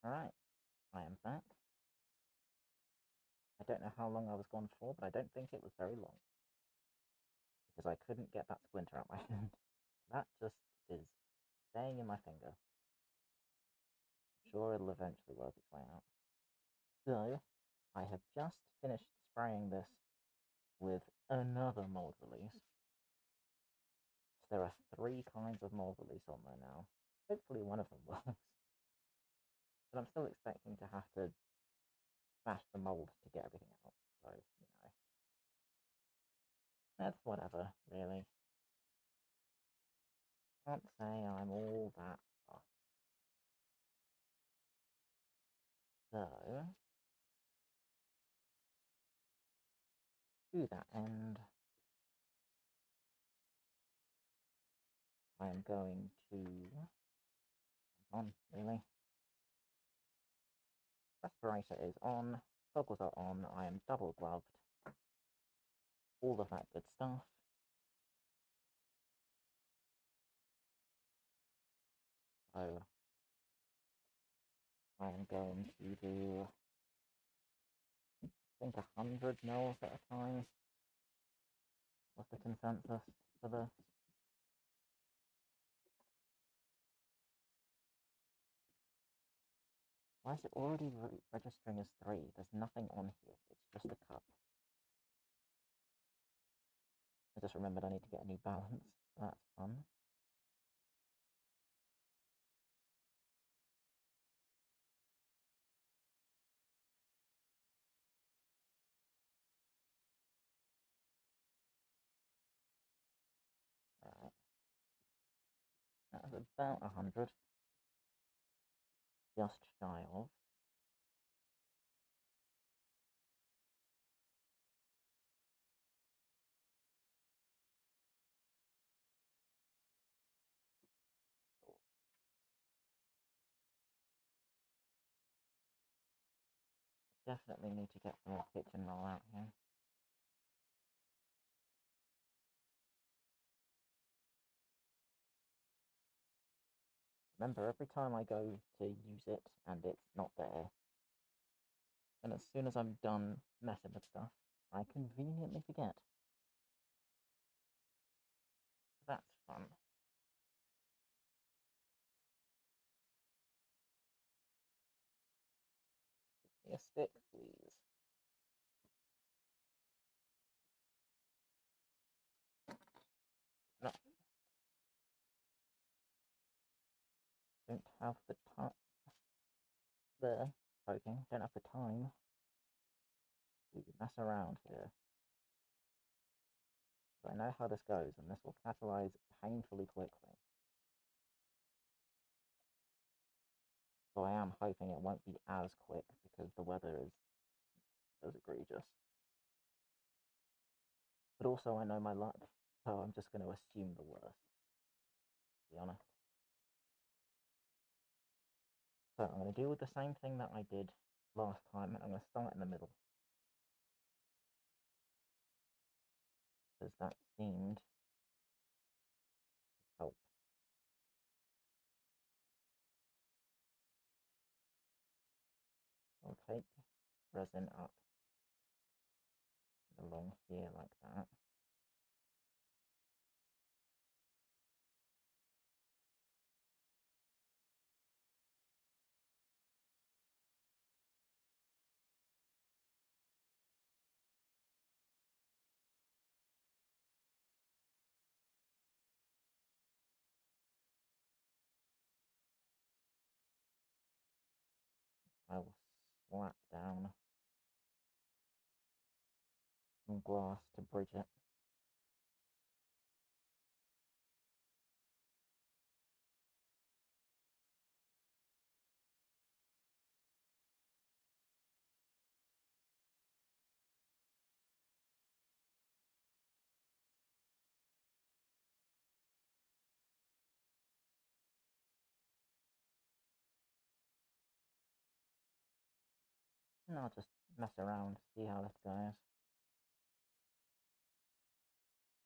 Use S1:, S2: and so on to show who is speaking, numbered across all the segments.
S1: Alright, I am back. I don't know how long I was gone for, but I don't think it was very long. Because I couldn't get that splinter out my hand. That just is staying in my finger. I'm sure it'll eventually work its way out. So, I have just finished spraying this with another mold release. So there are 3 kinds of mold release on there now. Hopefully one of them works. But I'm still expecting to have to smash the mold to get everything out. So, that's whatever, really. Can't say I'm all that fussed. So, to that end, I am going to... on, really. Respirator is on, goggles are on, I am double gloved. All of that good stuff. So, I am going to do, I think 100 mils at a time. What's the consensus for this? Why is it already registering as 3? There's nothing on here, it's just a cup. I just remembered I need to get a new balance, so that's fun. Alright. That was about 100. Just shy of. Definitely need to get some more kitchen roll out here. Remember, every time I go to use it and it's not there, and as soon as I'm done messing with stuff, I conveniently forget. That's fun. Give me a stick, please. No. Don't have the time. There. Poking. Don't have the time to mess around here. But I know how this goes, and this will catalyze painfully quickly. So I am hoping it won't be as quick because the weather is as egregious. But also I know my luck, so I'm just going to assume the worst, to be honest. So I'm going to do with the same thing that I did last time, and I'm going to start in the middle. Because that seemed to help. I'll take resin up along here like that. I will slap down some glass to bridge it. And I'll just mess around, see how this goes.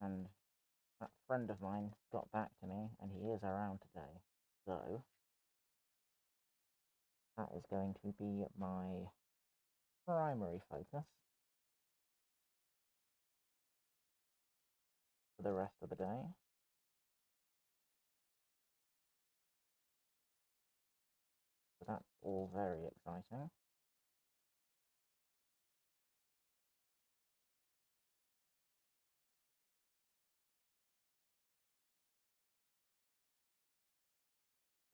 S1: And that friend of mine got back to me, and he is around today. So That is going to be my primary focus for the rest of the day. So that's all very exciting.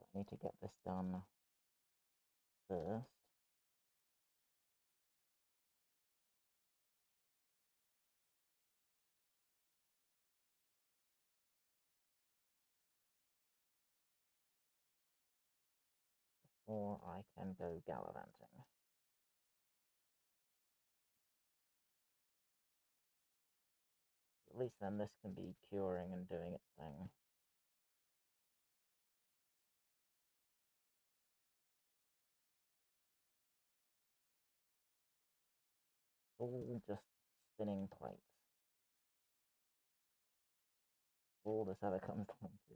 S1: I need to get this done first. Before I can go gallivanting. At least then this can be curing and doing its thing. All just spinning plates. All this ever comes down to.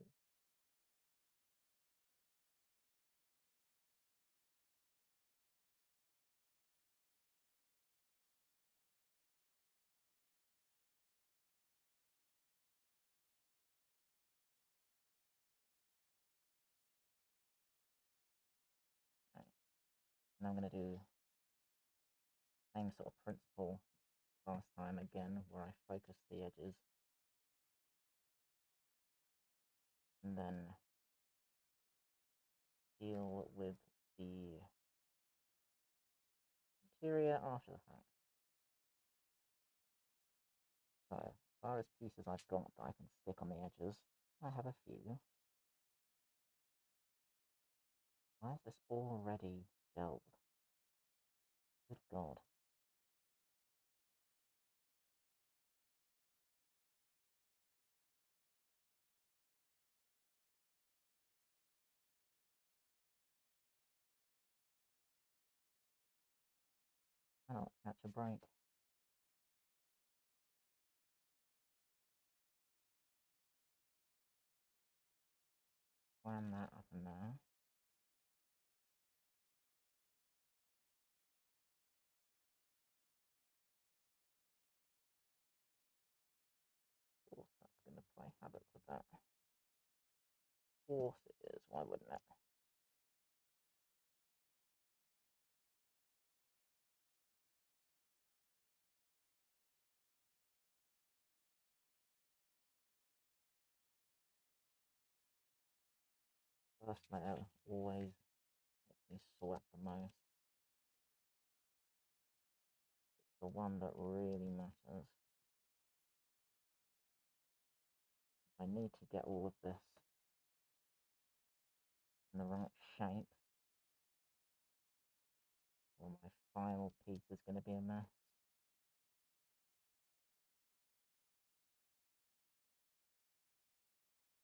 S1: Right. And I'm going to do the same sort of principle last time again, where I focus the edges and then deal with the interior after the fact. So, as far as pieces I've got that I can stick on the edges, I have a few. Why is this already gelled? Good God. Oh, catch a break. Slam that up in there. Of course, that's going to play havoc with that. Of course it is, why wouldn't it? First layer always makes me sweat the most. It's the one that really matters. I need to get all of this in the right shape, or my final piece is going to be a mess.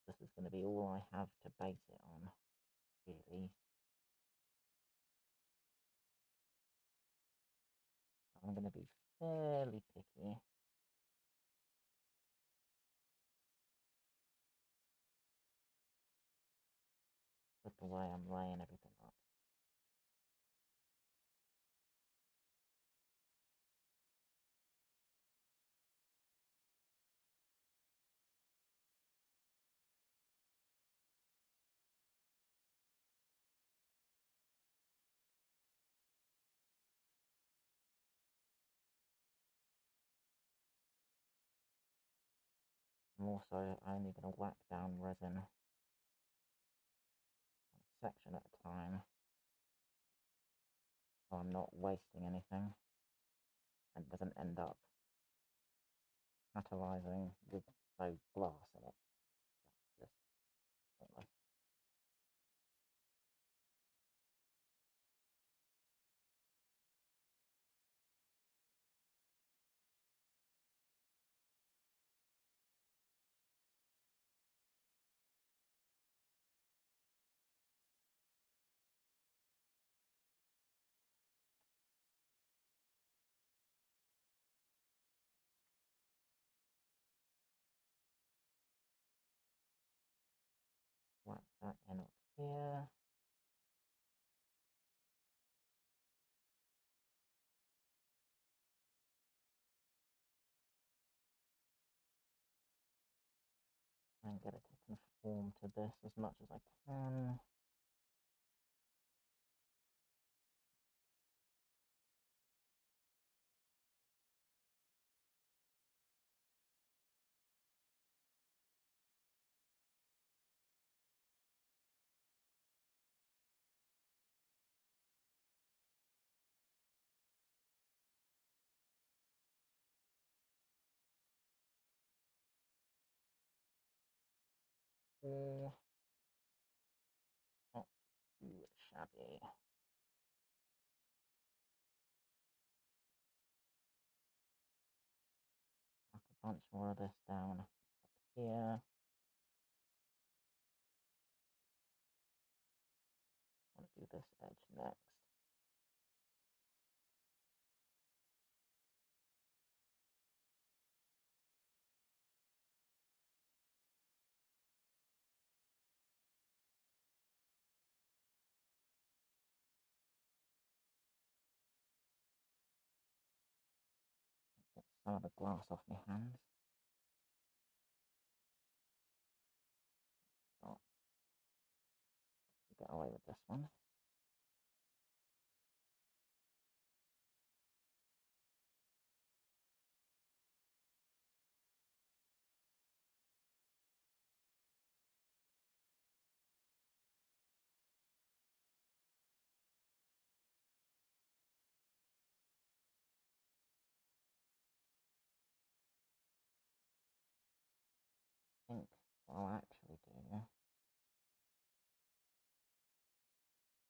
S1: This is going to be all I have to base it on, really. I'm going to be fairly picky. With the way I'm laying everything up. I'm also only going to whack down resin one section at a time, so I'm not wasting anything and doesn't end up catalyzing with no glass in it. That's just pointless. conform to this as much as I can. Oh, not too shabby. Knock a bunch more of this down up here. I want to do this edge next. Get some of the glass off my hands. Oh, get away with this one. I think what I'll actually do,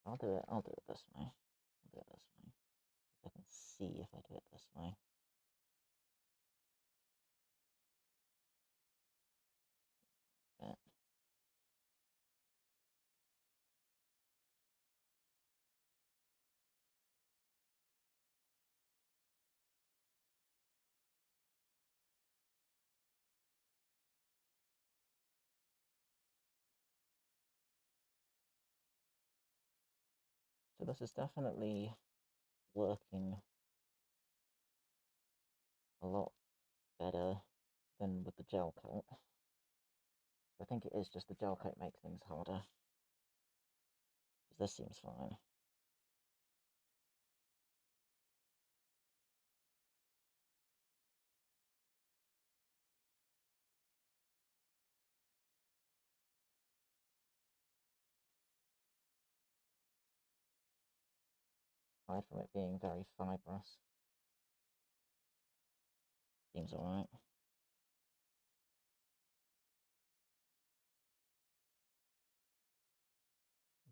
S1: I'll do it this way. I'll do it this way. I can see if I do it this way. Yeah. So this is definitely working a lot better than with the gel coat. I think it is just the gel coat makes things harder. This seems fine. Aside from it being very fibrous, seems alright.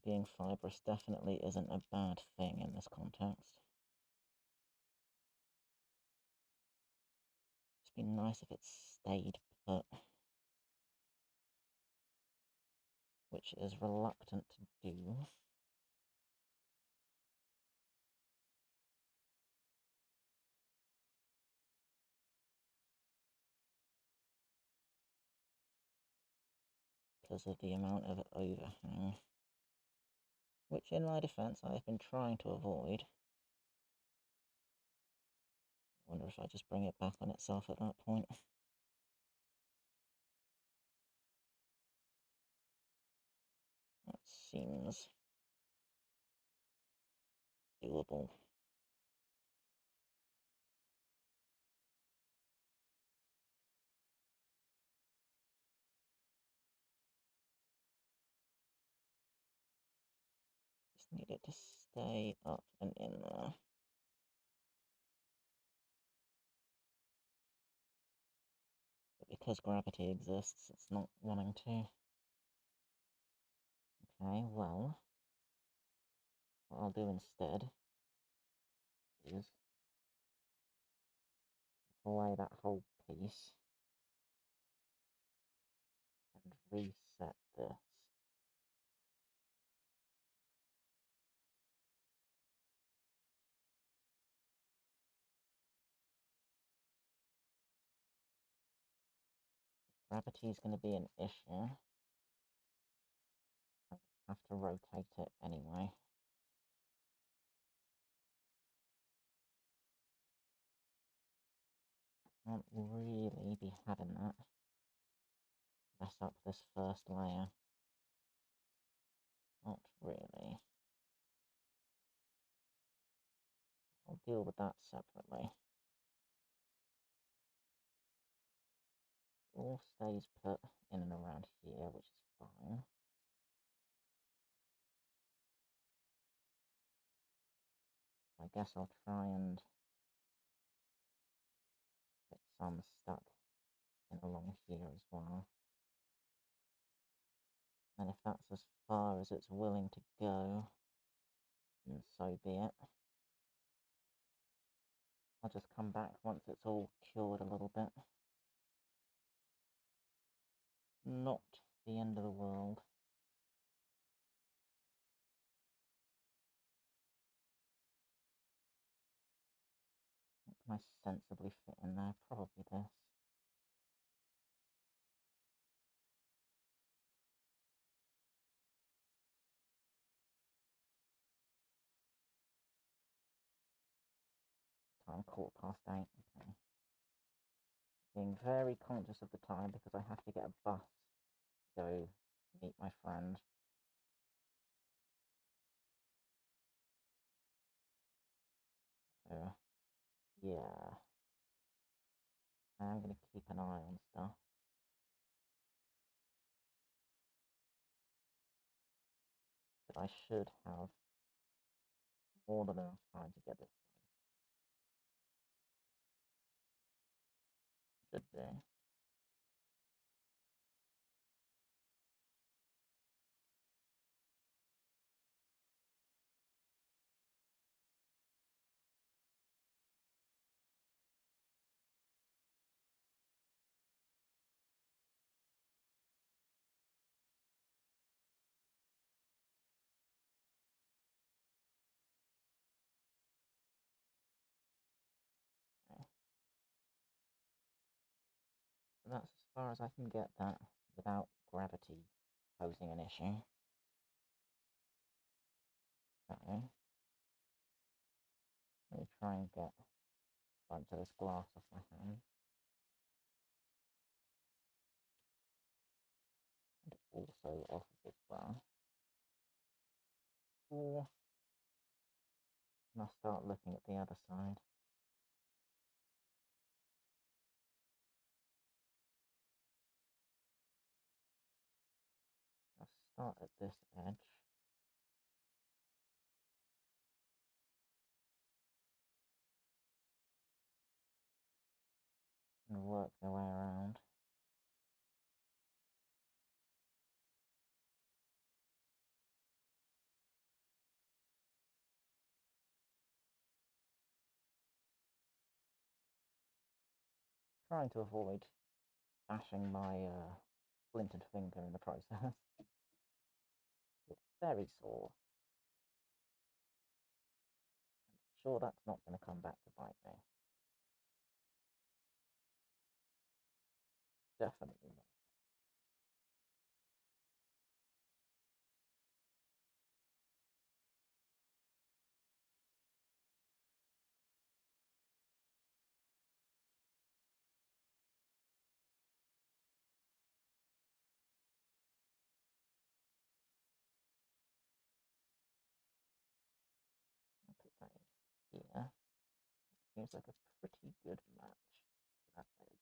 S1: Being fibrous definitely isn't a bad thing in this context. It's been nice if it stayed put, which it is reluctant to do. Because of the amount of overhang, which in my defense I've been trying to avoid. I wonder if I just bring it back on itself at that point. That seems doable. Just need it to stay up and in there. But because gravity exists, it's not wanting to. Okay, well, what I'll do instead is away that whole piece and reset this. Gravity is going to be an issue. I have to rotate it anyway. Can't really be having that. mess up this first layer. Not really. I'll deal with that separately. All stays put in and around here, which is fine. I guess I'll try and get some stuck in along here as well. And if that's as far as it's willing to go, then so be it. I'll just come back once it's all cured a little bit. Not the end of the world. What can I sensibly fit in there? Probably this. Time 8:15. Okay. Being very conscious of the time because I have to get a bus to go meet my friend. So, yeah. I'm going to keep an eye on stuff. But I should have more than enough time to get this done. Should do. Okay. So that's as far as I can get that without gravity posing an issue. Okay. Let me try and get a bunch of this glass off my hand. And also off of this glass. Or I'll start looking at the other side. I'll start at this edge. And work their way around. Trying to avoid bashing my splintered finger in the process. It's very sore. I'm sure that's not going to come back to bite me. Definitely not. I'll put that in here. Seems like a pretty good match to that edge.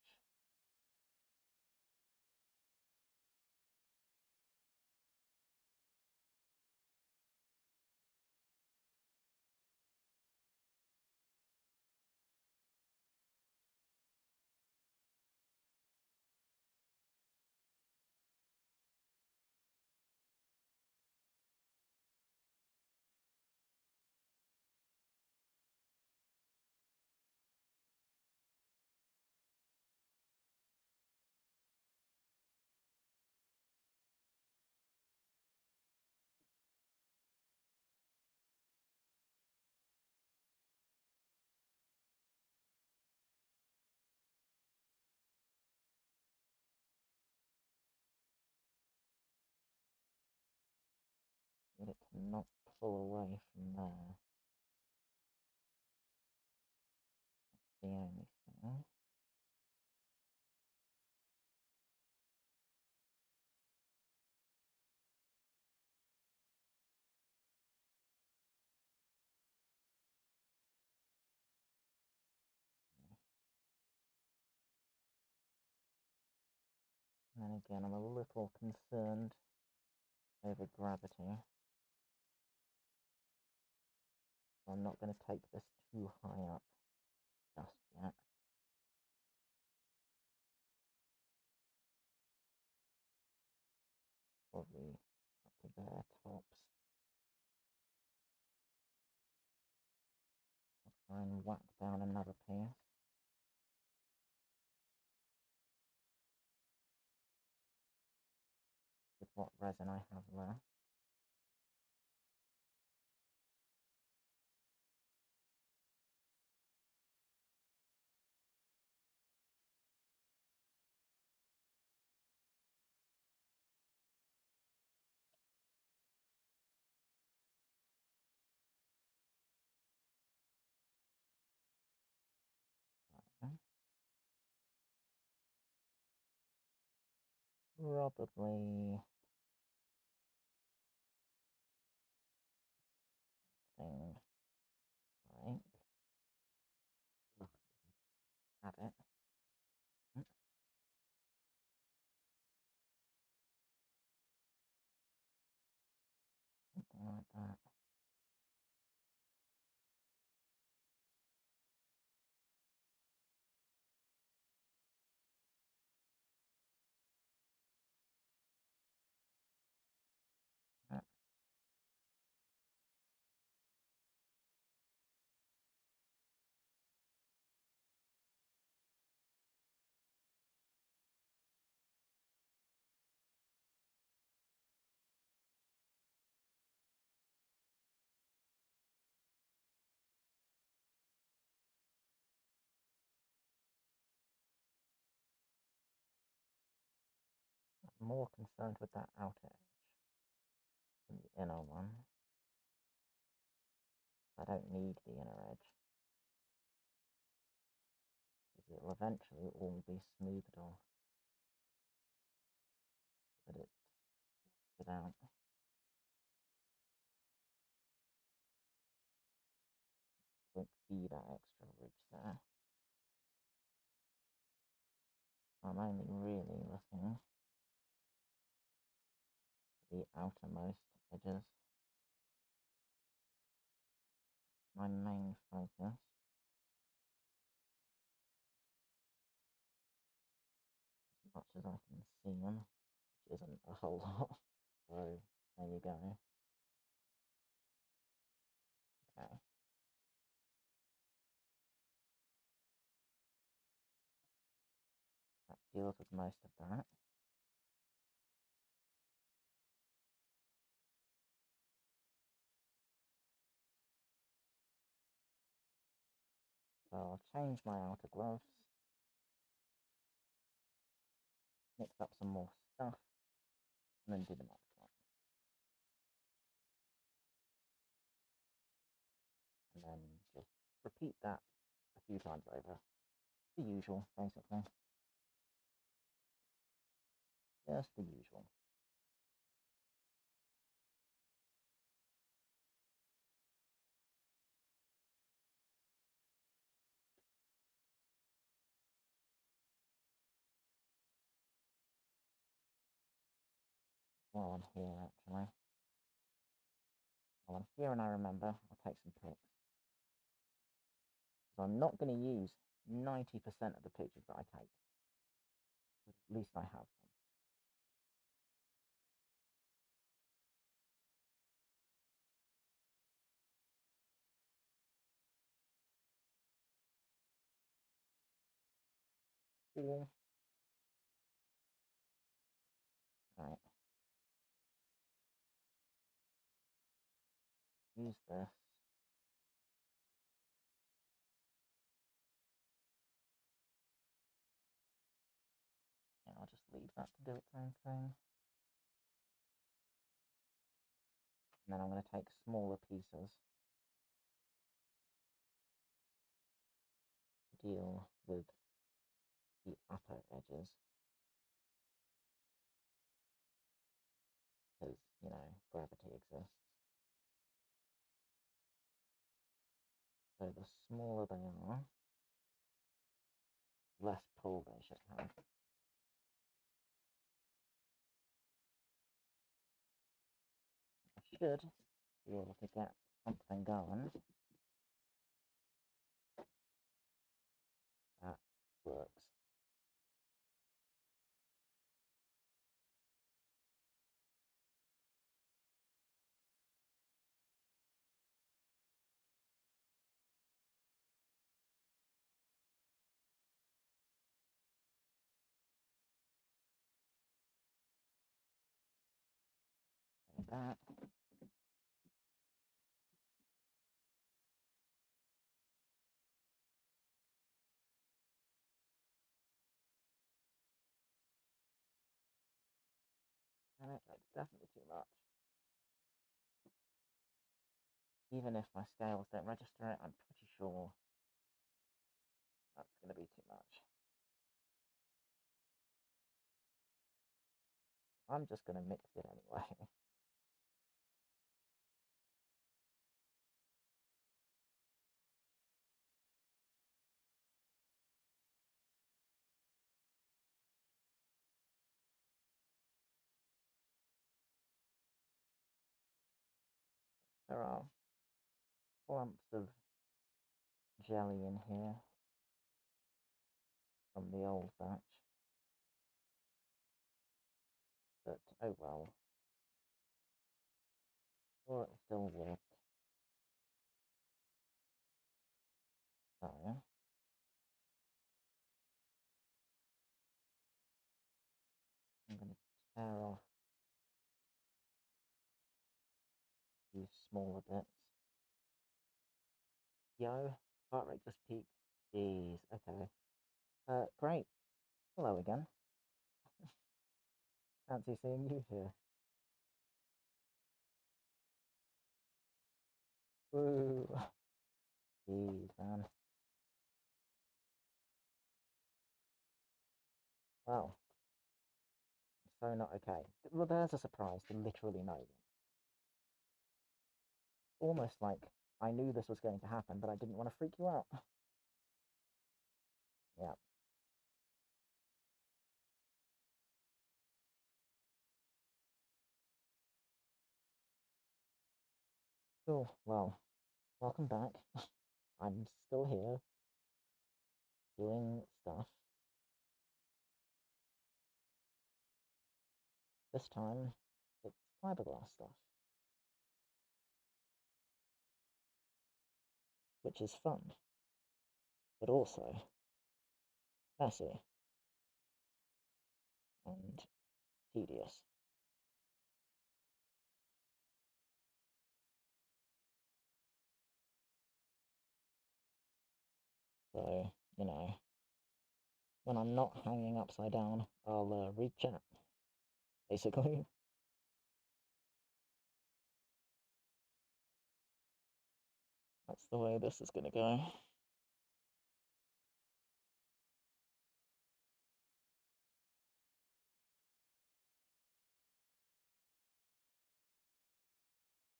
S1: But it cannot pull away from there. That's the only thing. then again, I'm a little concerned over gravity. So I'm not going to take this too high up just yet. Probably up to there tops. I'll try and whack down another piece. With what resin I have left. Probably thing like have it. Something like that. I'm more concerned with that outer edge than the inner one. I don't need the inner edge, because it'll eventually all be smoothed off. But it's out. Won't be that extra ridge there. I'm only really looking at the outermost edges. My main focus. As much as I can see them, which isn't a whole lot. So there you go. Okay. That deals with most of that. So I'll change my outer gloves, mix up some more stuff, and then do the next one. And then just repeat that a few times over. The usual, basically. Just the usual. While I'm here, actually. While I'm here and I remember, I'll take some pics. So I'm not going to use 90% of the pictures that I take. But at least I have them. Cool. Right. Use this. Yeah, I'll just leave that to do its own thing. And then I'm going to take smaller pieces to deal with the upper edges. Because, you know, gravity exists. So the smaller they are, less pull they should have. should be able to get something going. That works. Like that. And that's definitely too much. Even if my scales don't register it, I'm pretty sure that's going to be too much. I'm just going to mix it anyway. There are clumps of jelly in here from the old batch. But, oh well. Or it'll still work. So, I'm going to tear off these smaller bits. Yo, heart rate just peaked. Jeez, okay. Great. Hello again. Fancy seeing you here. Woo! Jeez, man. Well, so not okay. Well, there's a surprise to literally no one. Almost like I knew this was going to happen, but I didn't want to freak you out. Yeah. Cool. Well, welcome back. I'm still here doing stuff. This time, it's fiberglass stuff, which is fun, but also messy and tedious. So, you know, when I'm not hanging upside down, I'll read chat, basically. That's the way this is gonna go.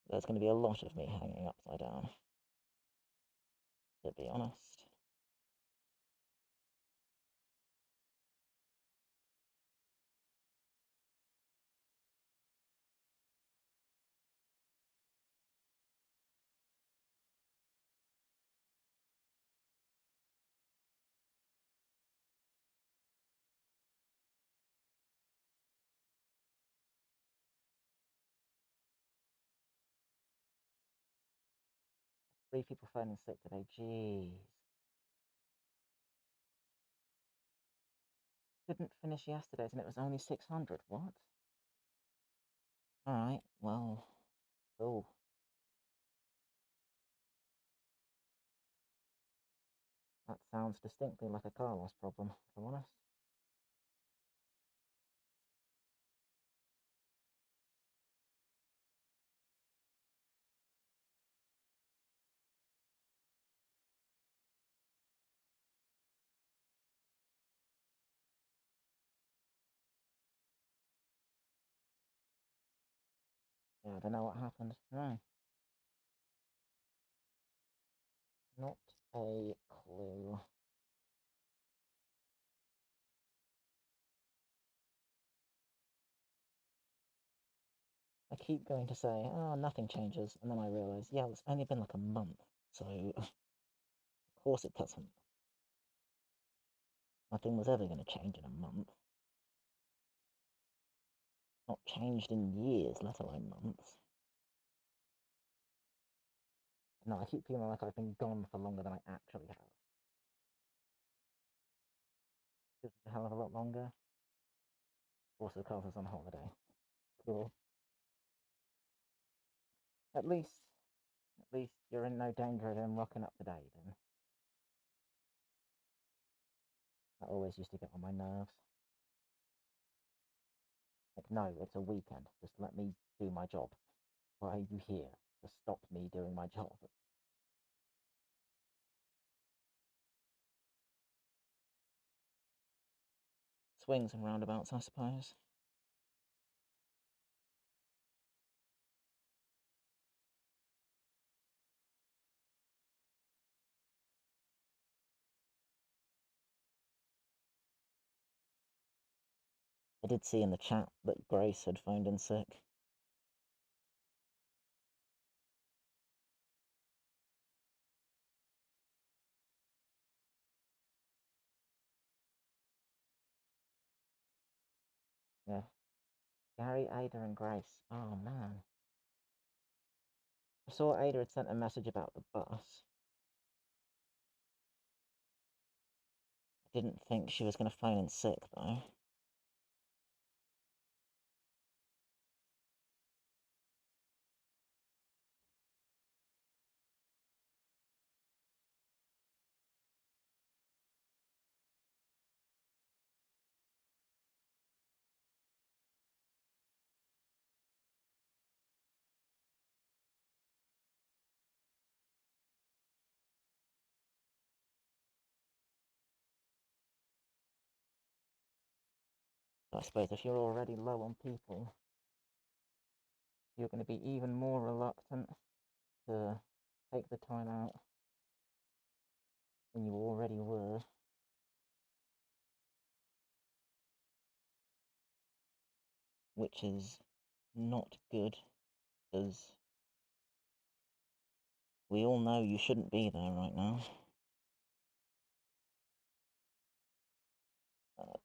S1: There's gonna be a lot of me hanging upside down, to be honest. Three people phoning sick today, jeez. Couldn't finish yesterday's and it was only 600, what? Alright, well, cool. That sounds distinctly like a Carlos problem, if I'm honest. Yeah, I don't know what happened. No. Not a clue. I keep going to say, oh, nothing changes, and then I realise, yeah, it's only been like a month, so of course it doesn't. Nothing was ever going to change in a month. Not changed in years, let alone months. No, I keep feeling like I've been gone for longer than I actually have. Just a hell of a lot longer. Also, Carter's on holiday. Cool. At least, at least you're in no danger of him rocking up today, then. That always used to get on my nerves. Like, no, it's a weekend. Just let me do my job. Why are you here? To stop me doing my job. Swings and roundabouts, I suppose. I did see in the chat that Grace had phoned in sick. Yeah. Gary, Ada, and Grace. Oh, man. I saw Ada had sent a message about the bus. I didn't think she was going to phone in sick, though. I suppose if you're already low on people, you're going to be even more reluctant to take the time out than you already were. Which is not good, because we all know you shouldn't be there right now.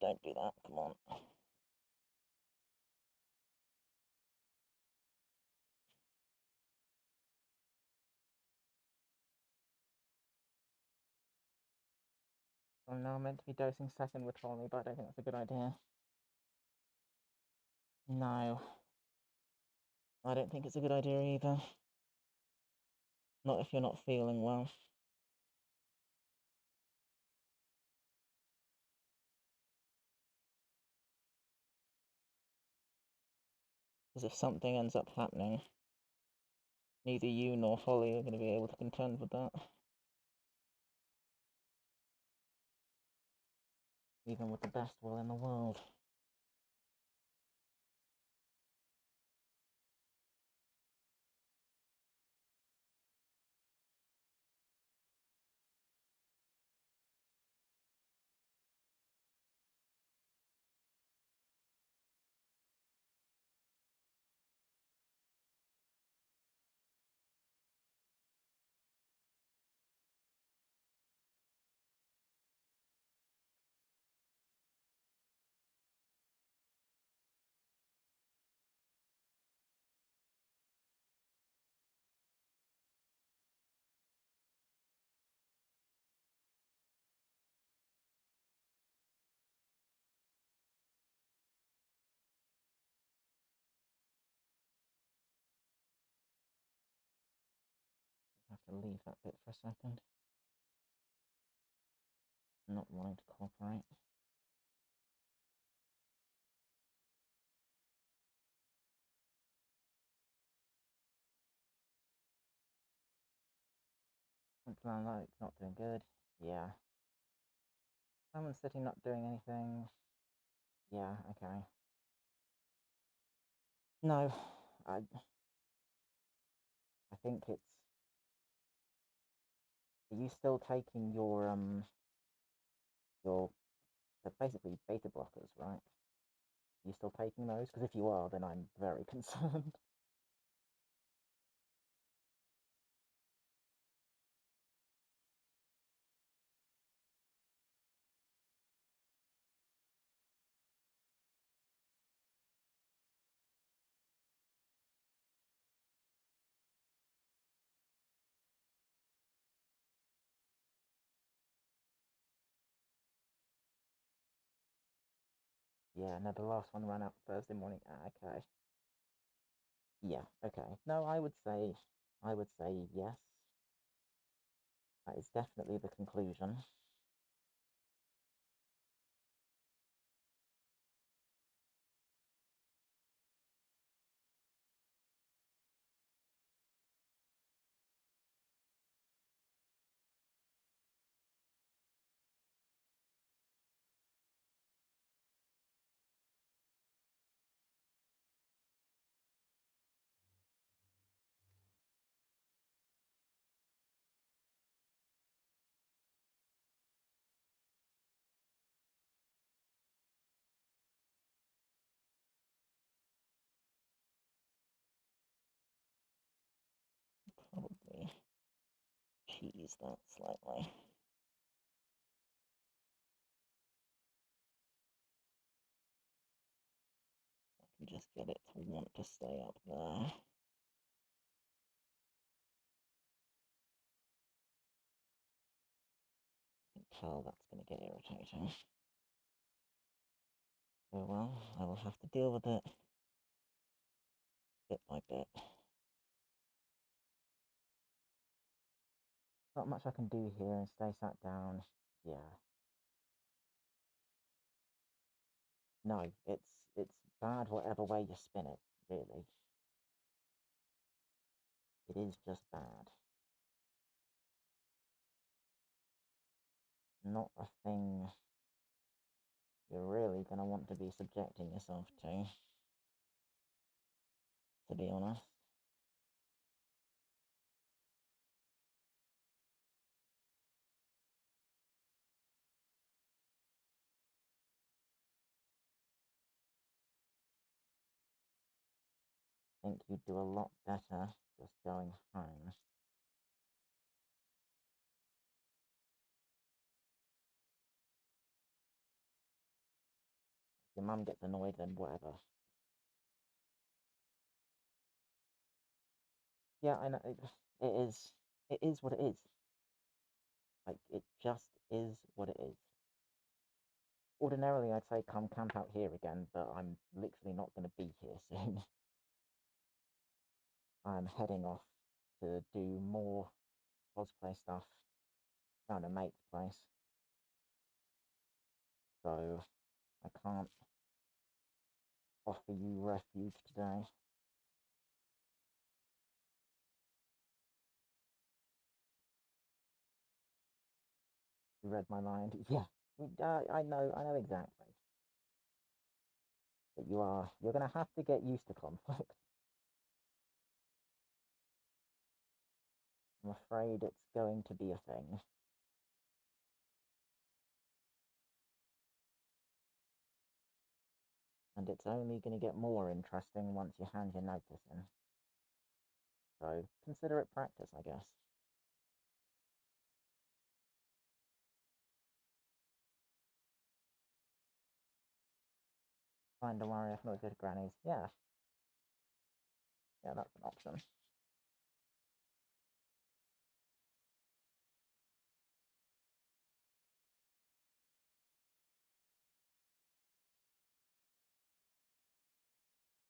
S1: Don't do that, come on. I'm now meant to be dosing second with Foley, but I don't think that's a good idea. No. I don't think it's a good idea either. Not if you're not feeling well. Because if something ends up happening, neither you nor Holly are going to be able to contend with that. Even with the best will in the world. I have to leave that bit for a second. Not wanting to cooperate. Something like not doing good. Yeah. Someone sitting not doing anything. Yeah, okay. No, I think it's. Are you still taking your they're basically beta blockers, right? Are you still taking those? Because if you are, then I'm very concerned. Yeah, no, the last one ran out Thursday morning. Ah, okay. Yeah, okay. No, I would say yes. That is definitely the conclusion. Probably cheese that slightly. I can just get it to want to stay up there. I can tell that's going to get irritating. Oh well, I will have to deal with it bit by bit. Not much I can do here and stay sat down. Yeah. No, it's bad whatever way you spin it, really. It is just bad. Not a thing you're really going to want to be subjecting yourself to be honest. I think you'd do a lot better just going home. If your mum gets annoyed, then whatever. Yeah, I know. It is. It is what it is. Like, it just is what it is. Ordinarily, I'd say come camp out here again, but I'm literally not going to be here soon. I'm heading off to do more cosplay stuff around a mate's place. So I can't offer you refuge today. You read my mind. Yeah, I know exactly. But you're gonna have to get used to conflict. I'm afraid it's going to be a thing. And it's only going to get more interesting once you hand your notice in. So consider it practice, I guess. Fine, don't worry, I can always go to Granny's. Yeah, yeah, that's an option.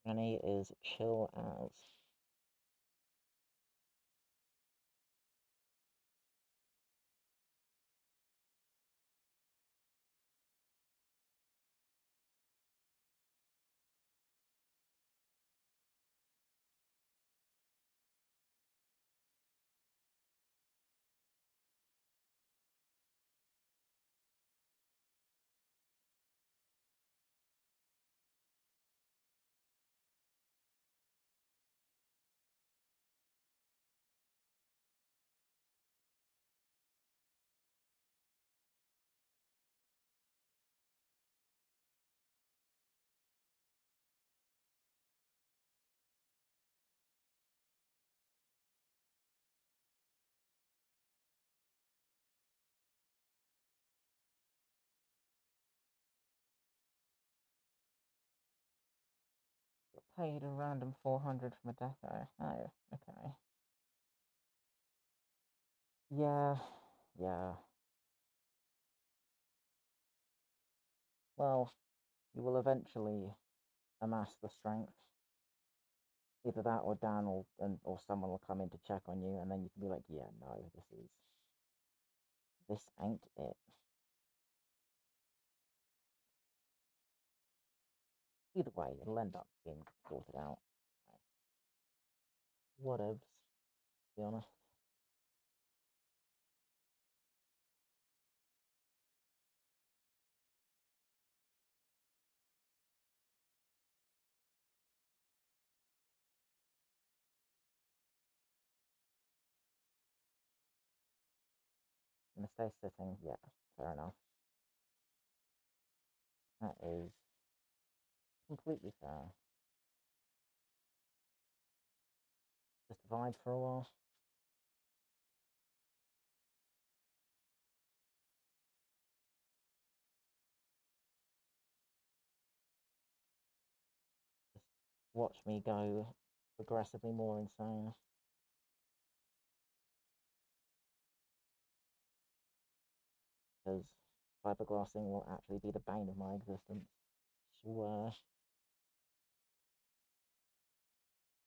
S1: Granny is chill as. Paid a random 400 from a deco. Oh, okay. Yeah, yeah. Well, you will eventually amass the strength. Either that or Dan or someone will come in to check on you, and then you can be like, yeah, no, this ain't it. Either way, it'll end up being sorted out. Whatevs, to be honest. Gonna stay sitting, yeah, fair enough. That is completely fair. Just vibe for a while. Just watch me go progressively more insane. Because fiberglassing will actually be the bane of my existence. Swear.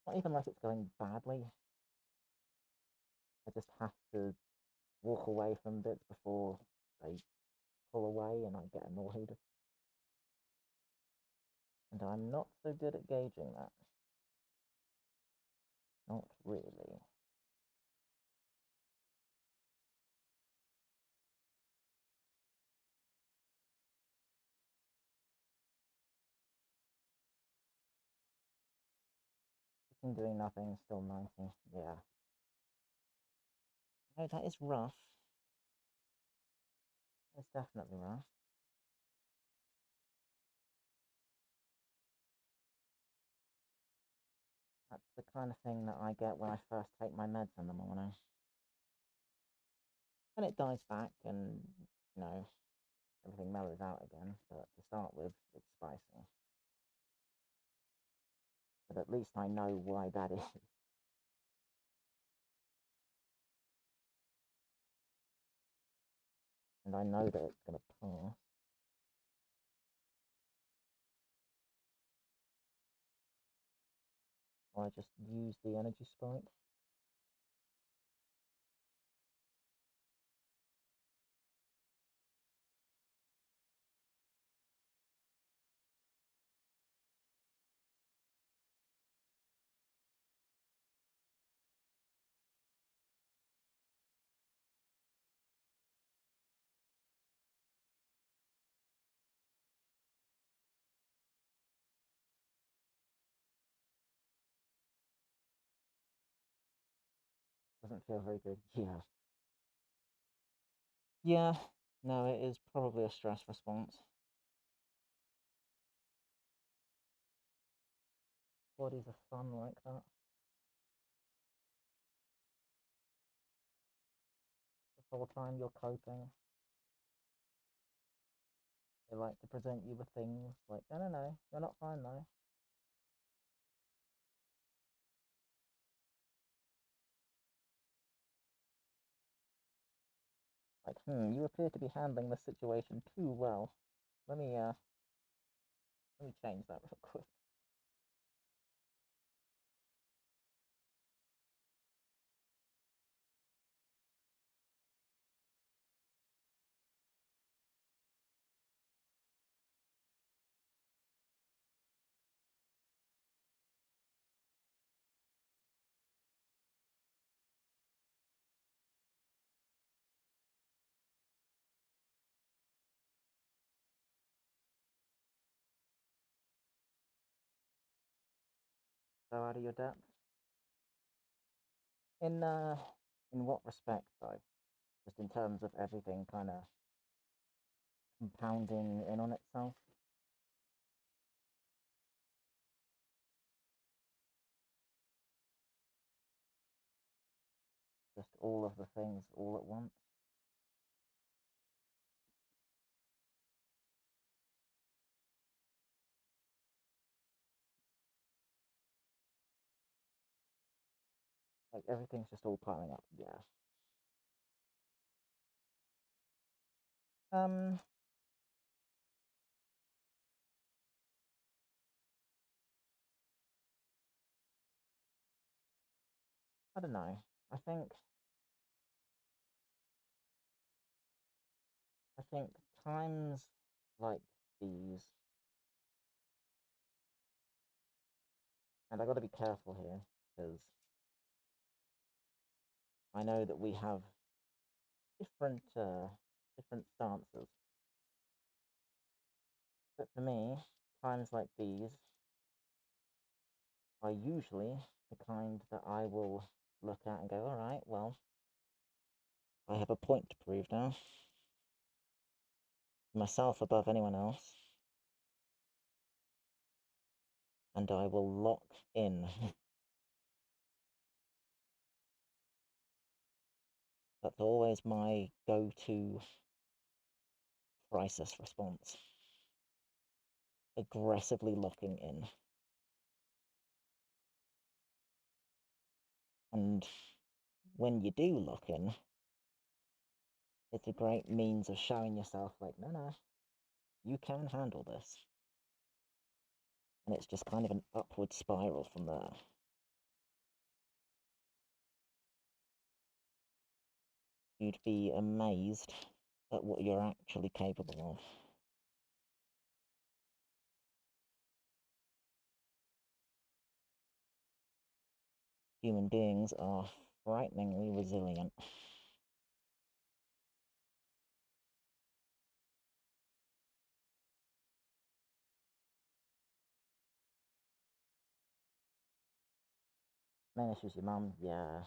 S1: Not even like it's going badly. I just have to walk away from bits before they pull away and I get annoyed. And I'm not so good at gauging that. Not really. Sitting doing nothing, still 90. Yeah. No, that is rough. It's definitely rough. That's the kind of thing that I get when I first take my meds in the morning. And it dies back and, everything mellows out again. But to start with, it's spicy. But at least I know why that is. And I know that it's going to pass. So I just use the energy spike. Doesn't feel very good. Yeah. Yeah. No, it is probably a stress response. Bodies are fun like that. The whole time you're coping, they like to present you with things like, no, no, no, you're not fine though. Like, you appear to be handling the situation too well. Let me change that real quick. So out of your depth. In what respect though? Just in terms of everything kind of compounding in on itself. Just all of the things all at once. Like everything's just all piling up. Yeah. Um. don't know. I think times like these, and I got to be careful here because I know that we have different stances. But for me, times like these are usually the kind that I will look at and go, all right, well, I have a point to prove now. Myself above anyone else. And I will lock in. That's always my go-to crisis response. Aggressively locking in. And when you do lock in, it's a great means of showing yourself like, no, you can handle this. And it's just kind of an upward spiral from there. You'd be amazed at what you're actually capable of. Human beings are frighteningly resilient. Main issue's your mum, yeah.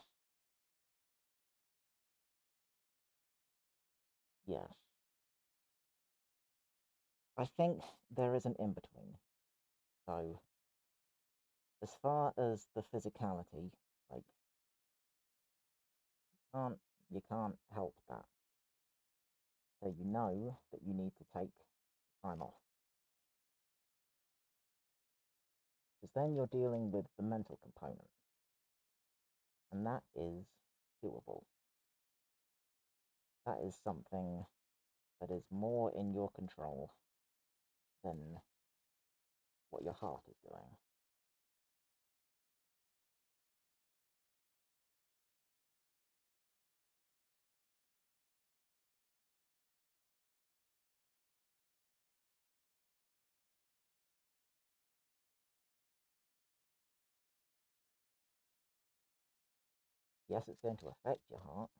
S1: Yeah. I think there is an in-between. So, as far as the physicality, like, can't, you can't help that. So you know that you need to take time off. Because then you're dealing with the mental component. And that is doable. That is something that is more in your control than what your heart is doing. Yes, it's going to affect your heart,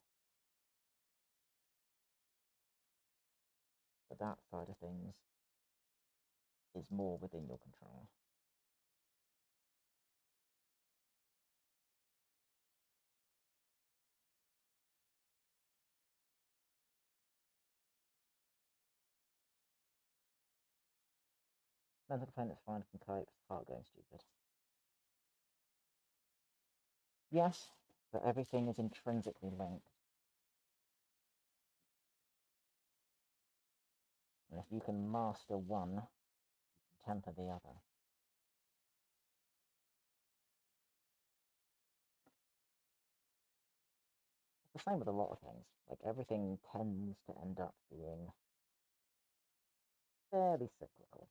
S1: but that side of things is more within your control. Mental component is fine, can cope, heart going stupid. Yes, but everything is intrinsically linked. And if you can master one, you can temper the other. It's the same with a lot of things. Like, everything tends to end up being fairly cyclical.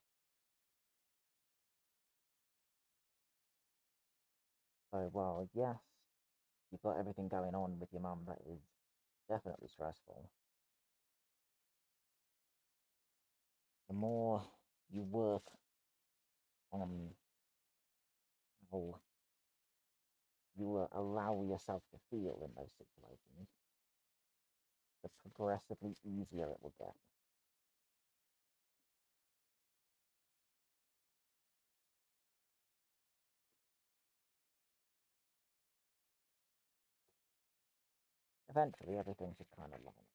S1: So, while yes, you've got everything going on with your mum that is definitely stressful, the more you work on how you will allow yourself to feel in those situations, the progressively easier it will get. Eventually, everything should kind of line up.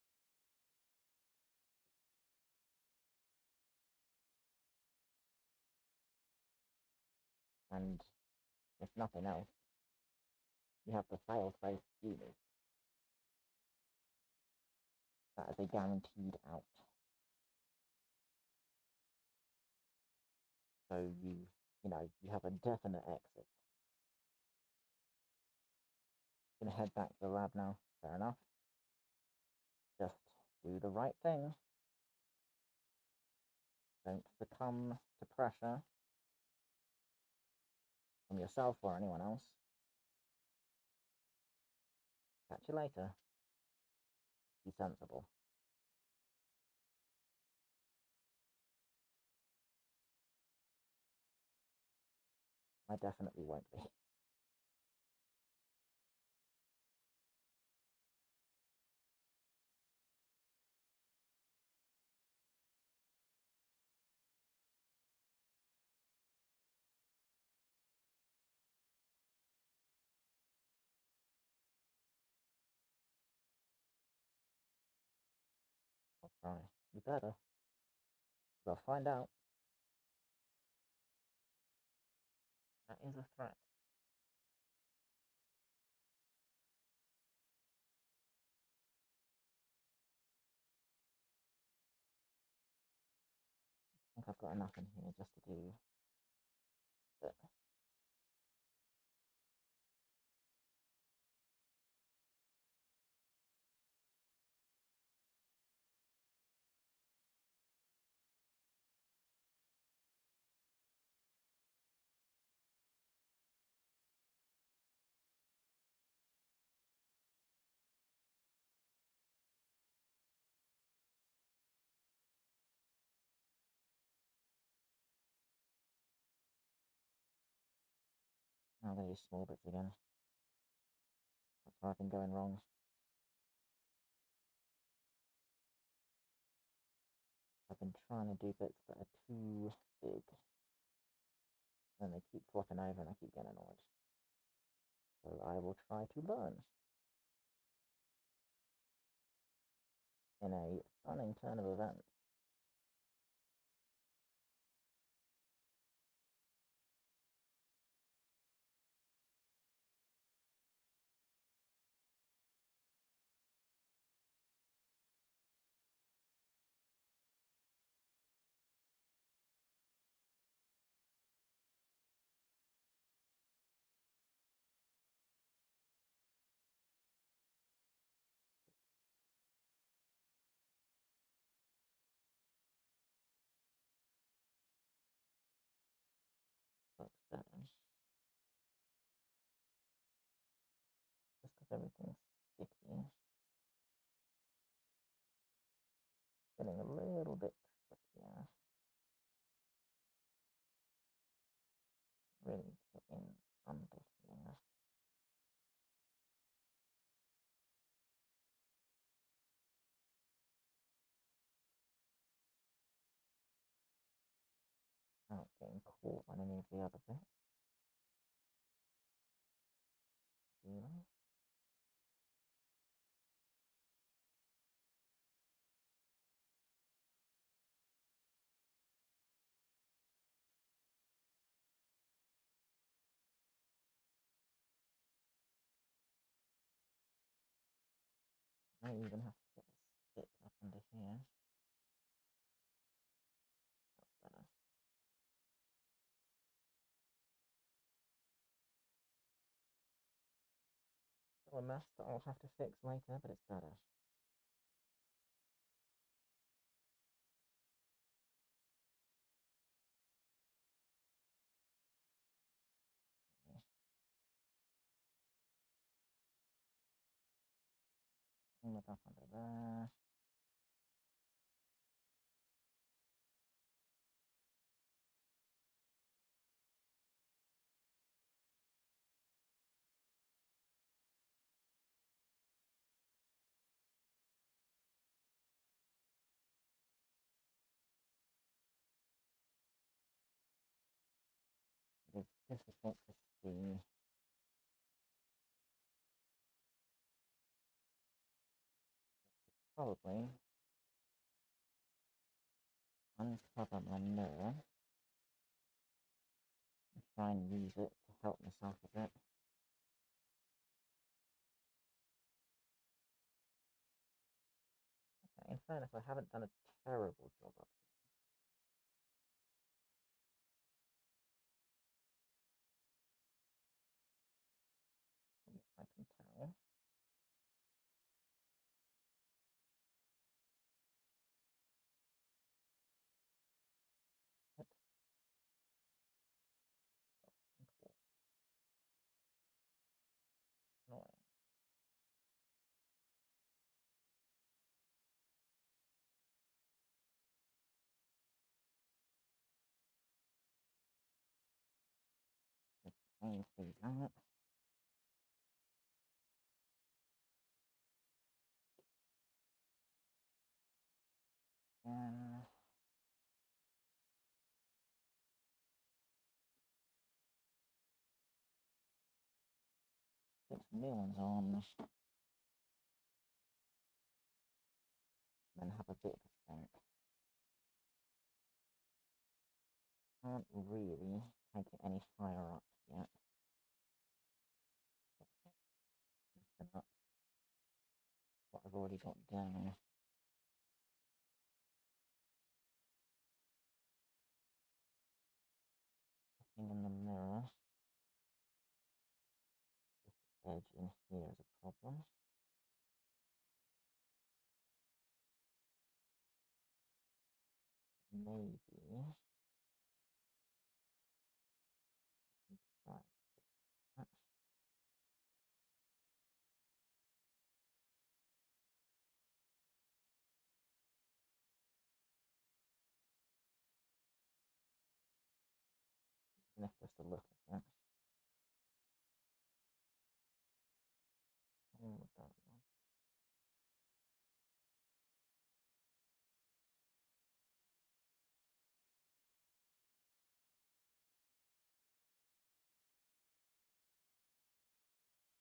S1: And if nothing else, you have the fail-safe unit. That is a guaranteed out. So you have a definite exit. Gonna head back to the lab now. Fair enough. Just do the right thing. Don't succumb to pressure from yourself or anyone else. Catch you later. Be sensible. I definitely won't be. I'll try. You better. We'll find out. That is a threat. I think I've got enough in here just to do it. Now I'm going to use small bits again. That's where I've been going wrong. I've been trying to do bits that are too big. And they keep flopping over and I keep getting annoyed. So I will try to learn. In a stunning turn of events. Looks better. Just because everything's sticky. Getting a little bit trickier. Really get in under here. Without getting caught on any of the other bits. Really? I even have to get the stick up under here. That's better. Still a mess that I'll have to fix later, but it's better. Bring it up under there. It is difficult to see. Probably uncover my mirror and try and use it to help myself a bit. Okay, in fairness, I haven't done a terrible job up here, I can tell. But annoying. can see that. And get some new ones on. Then have a bit of a think. Can't really take it any higher up yet. Listen up what I've already got down. Looking in the mirror. This edge in here is a problem. Maybe try that. Lift just a little bit. And with that one.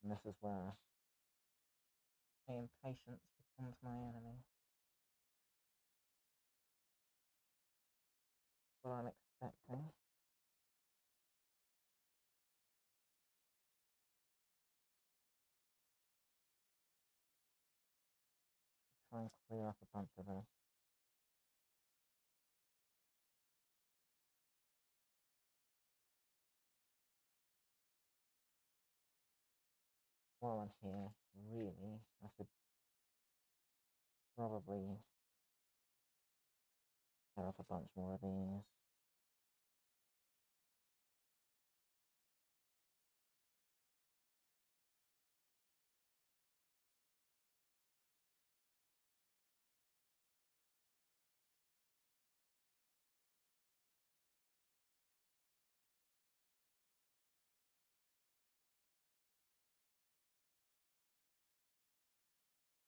S1: And this is where my impatience becomes my enemy. What I'm expecting. Try and clear up a bunch of this. While I'm here, really, I should probably tear off a bunch more of these.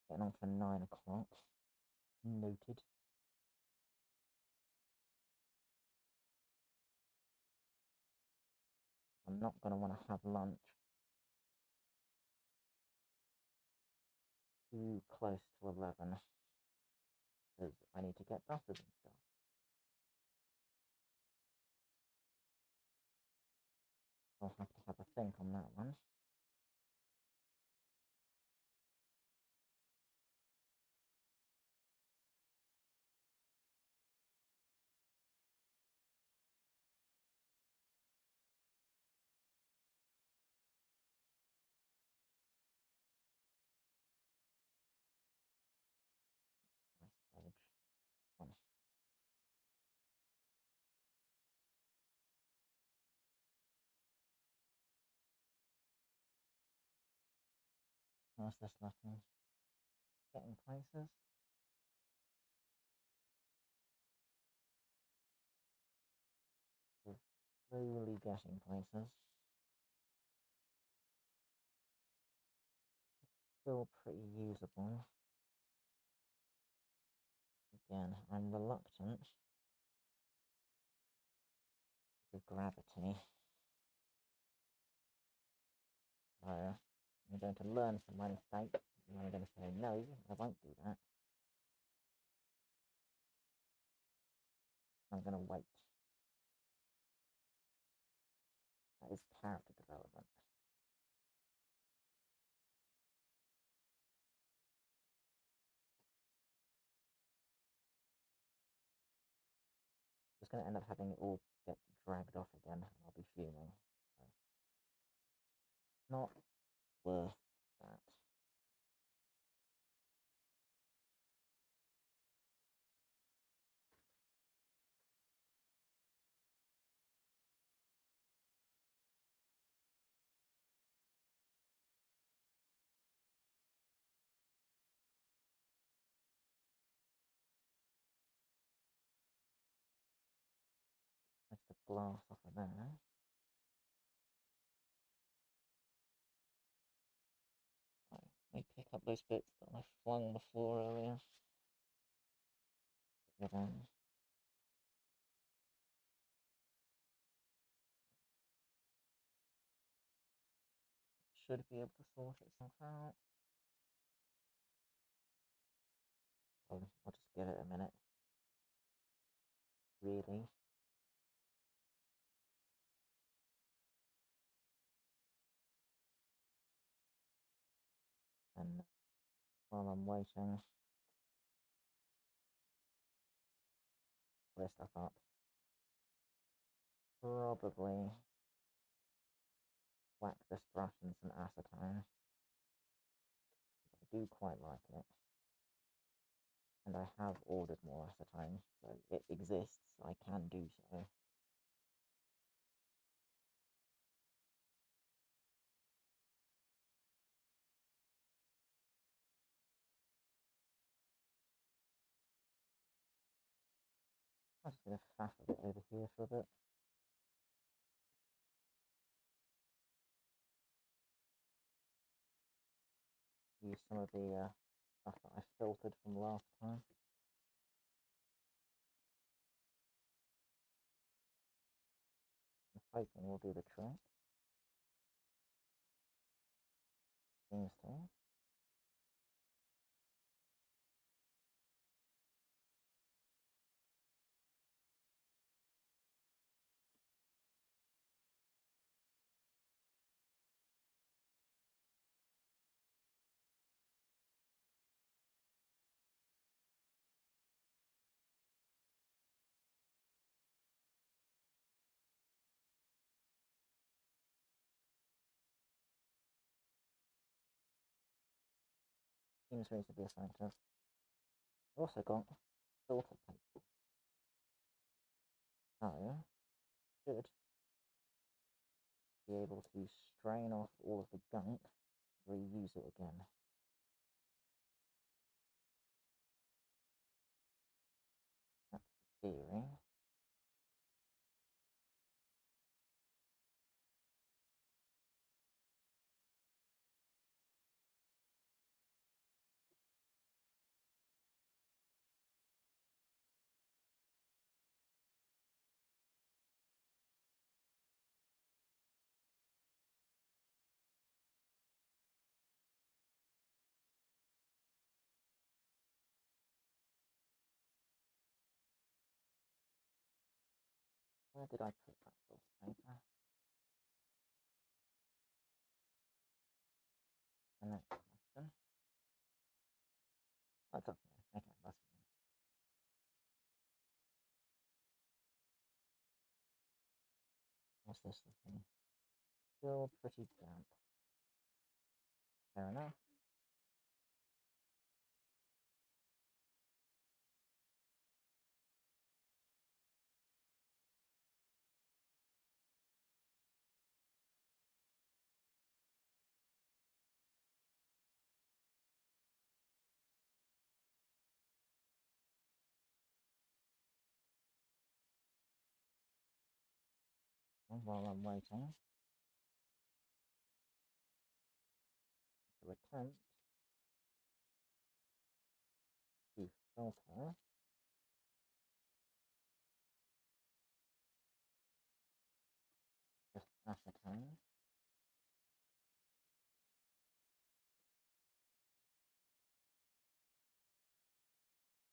S1: Getting on for 9 o'clock. Noted. I'm not going to want to have lunch too close to 11 because I need to get buses and stuff. I'll have to have a think on that one. Nice edge. One. How's this looking? Getting places? We're slowly getting places. Still pretty usable. Again, I'm reluctant with gravity. So I'm going to learn from my mistake. And I'm going to say, no, I won't do that. I'm going to wait. That is character development. Just going to end up having it all get dragged off again. I'll be fuming. So, not worth that. That's the glass off of there. up those bits that I flung on the floor earlier. Again. Should be able to sort itself out. I'll just give it a minute. Really. And while I'm waiting, clear stuff up. Probably whack this brush in some acetone. I do quite like it. And I have ordered more acetone, so it exists, I can do so. I'm just going to faff a bit over here for a bit. Use some of the stuff that I filtered from last time. I'm hoping will do the trick. Seems to. Seems to be effective. I've also got filter paper. So, should be able to strain off all of the gunk, reuse it again. That's the theory. Where did I put that filter paper? The next question. That's up here. Okay, that's fine. What's this looking? Still pretty damp. Fair enough. And while I'm waiting to attempt to filter just acetone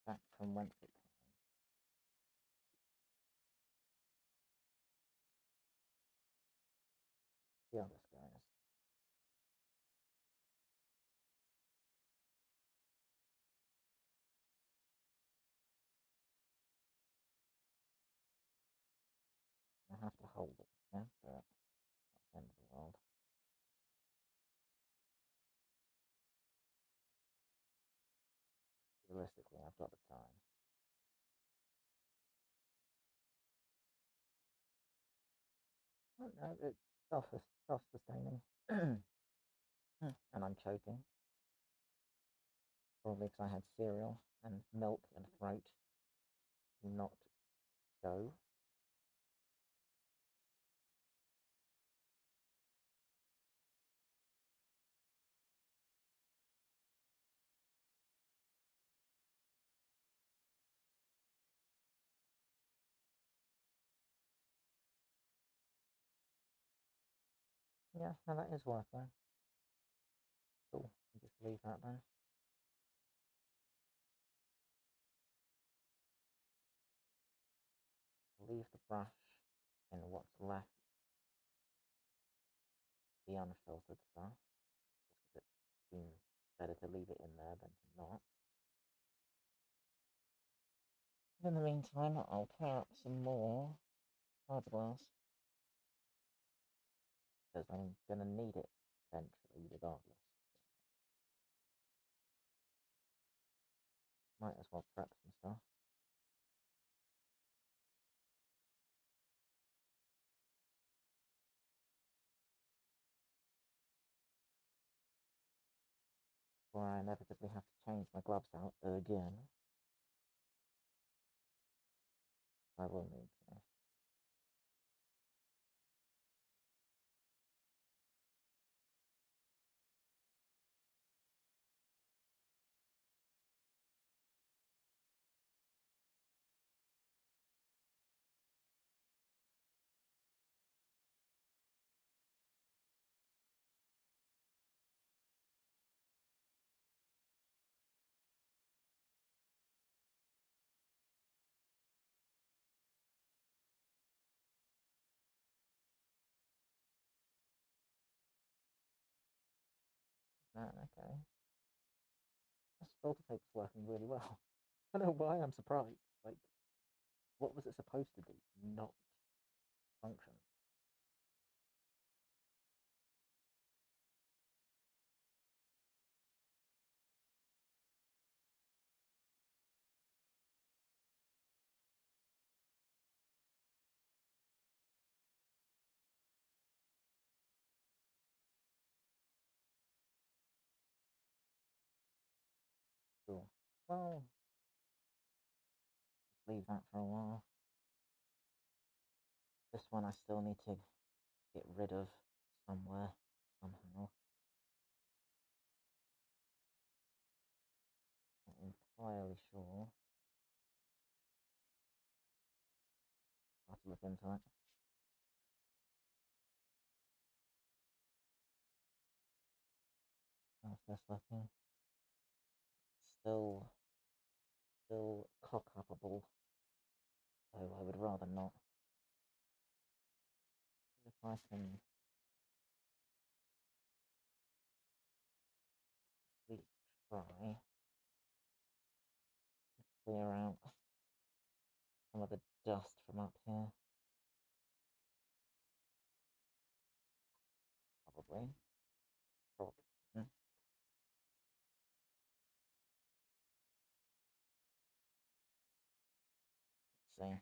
S1: back from whence it came. See how this goes. I have to hold it, yeah, but not the end of the world. Realistically, I've got the time. Oh, no, it's self-sustaining. And I'm choking. Probably because I had cereal and milk and throat do not go. Yeah, no, that is working. Cool. Just leave that then. Leave the brush in what's left, the unfiltered stuff, just because it seems better to leave it in there than to not. In the meantime, I'll tear up some more fiberglass, because I'm going to need it eventually, regardless. Might as well prep some stuff. Before I inevitably have to change my gloves out again. I will need to. Okay. This filter paper's working really well. I don't know why I'm surprised. Like, what was it supposed to do? Not function. Cool. Well, just leave that for a while. This one I still need to get rid of somewhere, somehow. Not entirely sure. I'll have to look into it. How's this looking? Still, still cock-upable. Though I would rather not. If I can at least try to clear out some of the dust from up here. Probably. Probably. Let's see.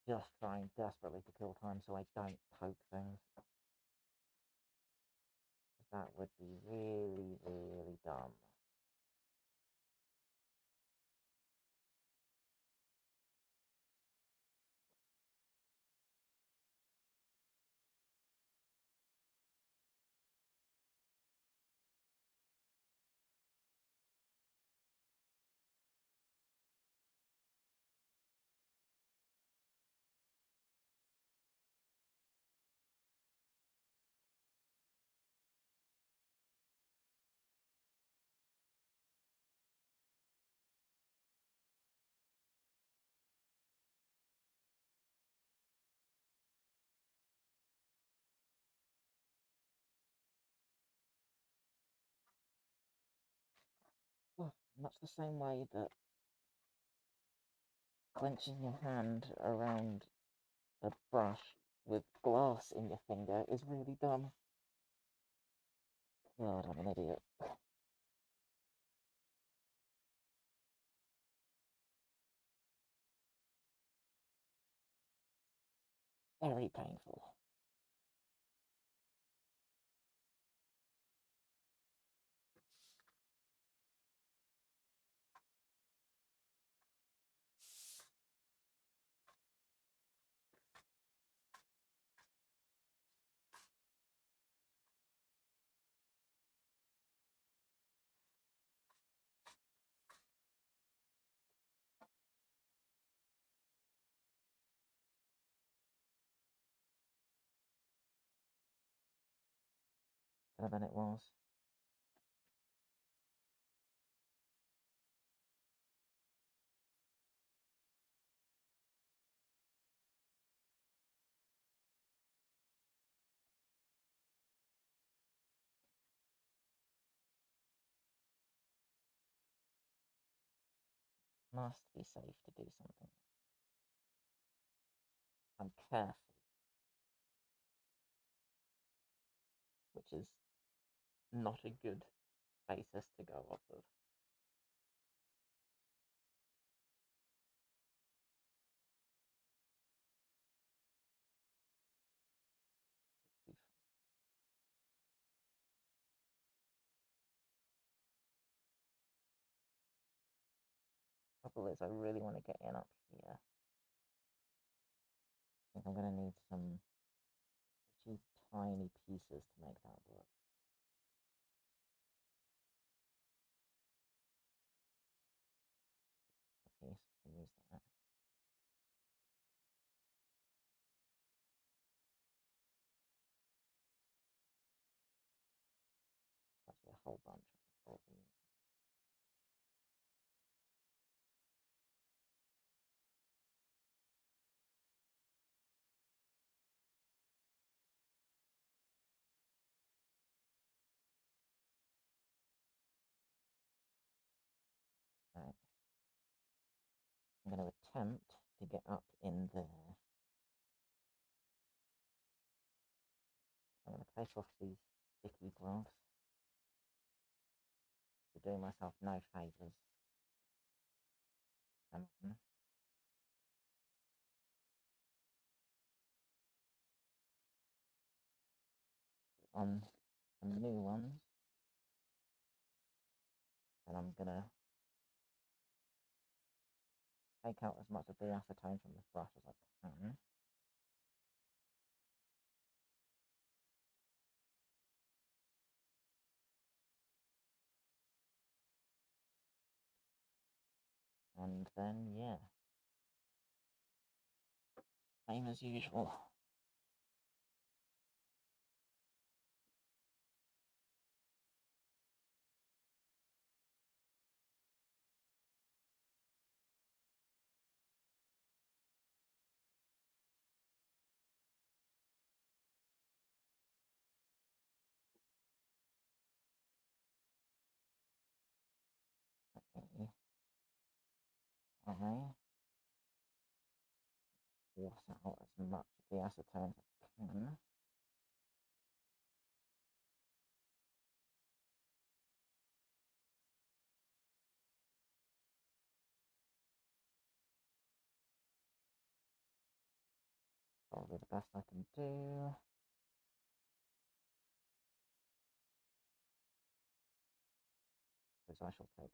S1: Just trying desperately to kill time so I don't poke things. That would be really, really dumb. Much the same way that clenching your hand around a brush with glass in your finger is really dumb. God, I'm an idiot. Very painful. better than it was. Must be safe to do something. I'm careful, which is not a good basis to go off of. Trouble is, I really want to get in up here. I think I'm going to need some pretty tiny pieces to make that work. Okay, so use that. Actually, a whole bunch of probably. Right. I'm going to attempt to get up in there. I'm going to take off these sticky gloves. For doing myself no favours. On some new ones, and I'm going to take out as much of the acetone from this brush as I can. And then, yeah, same as usual. Okay. I force out as much of the acetone as I can. Probably the best I can do. Because I shall take it.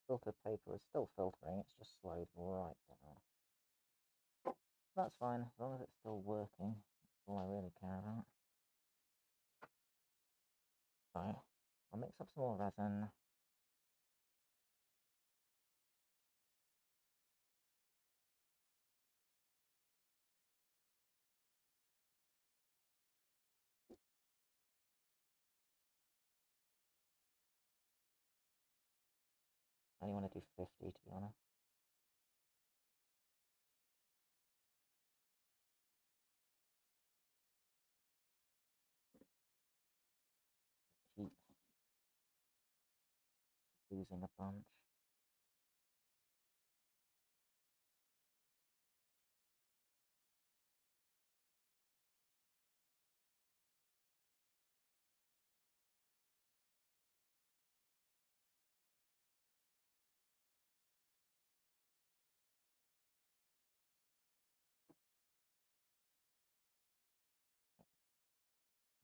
S1: Filtered paper is still filtering, it's just slowed right down. That's fine, as long as it's still working. That's all I really care about. So, I'll mix up some more resin. I only want to do 50 to be honest. Keep losing a bunch.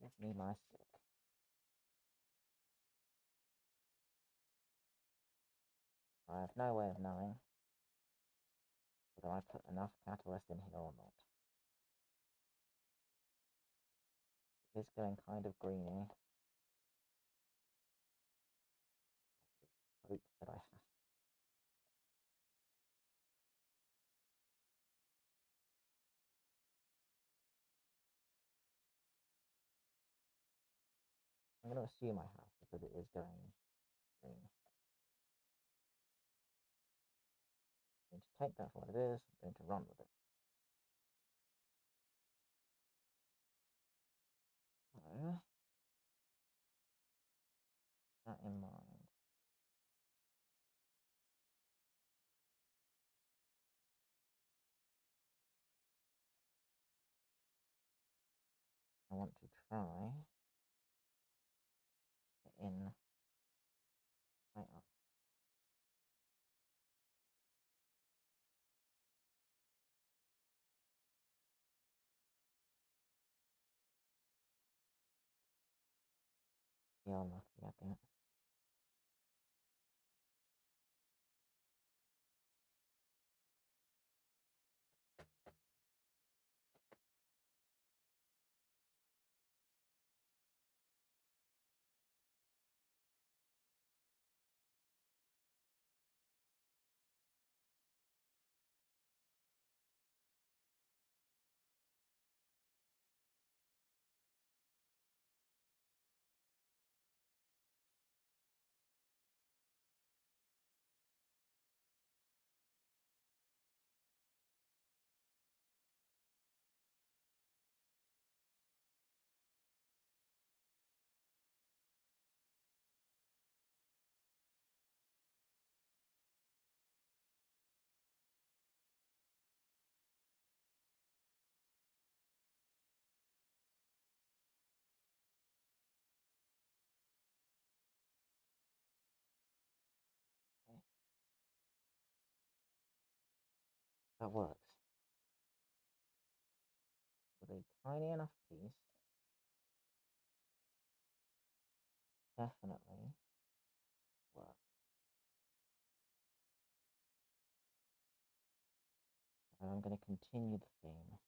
S1: Give me my stick. I have no way of knowing whether I put enough catalyst in here or not. It is going kind of greeny. that I have. I'm going to assume I have because it is going green. I'm going to take that for what it is. I'm going to run with it. So, that in mind. I want to try get in right up. Yeah, I'm lucky I get. Okay. That works. With a tiny enough piece, definitely works. And I'm going to continue the theme.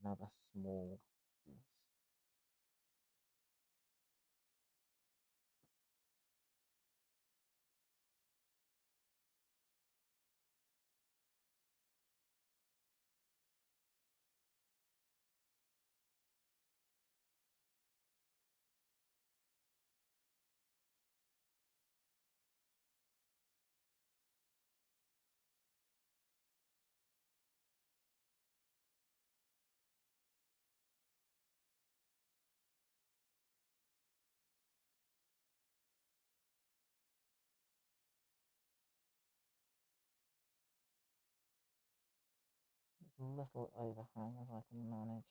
S1: Another small piece. Little overhang as I can manage.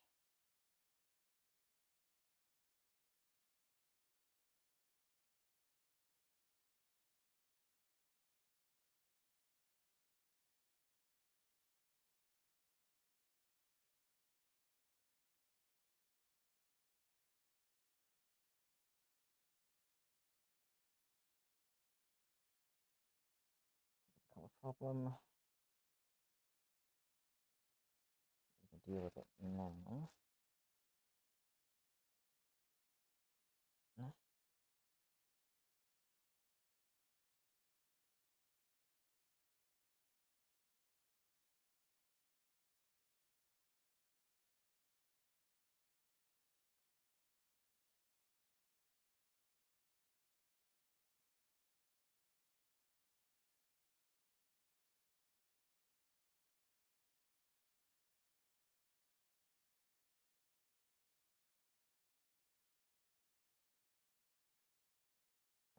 S1: Got a problem. We can deal with it now. No.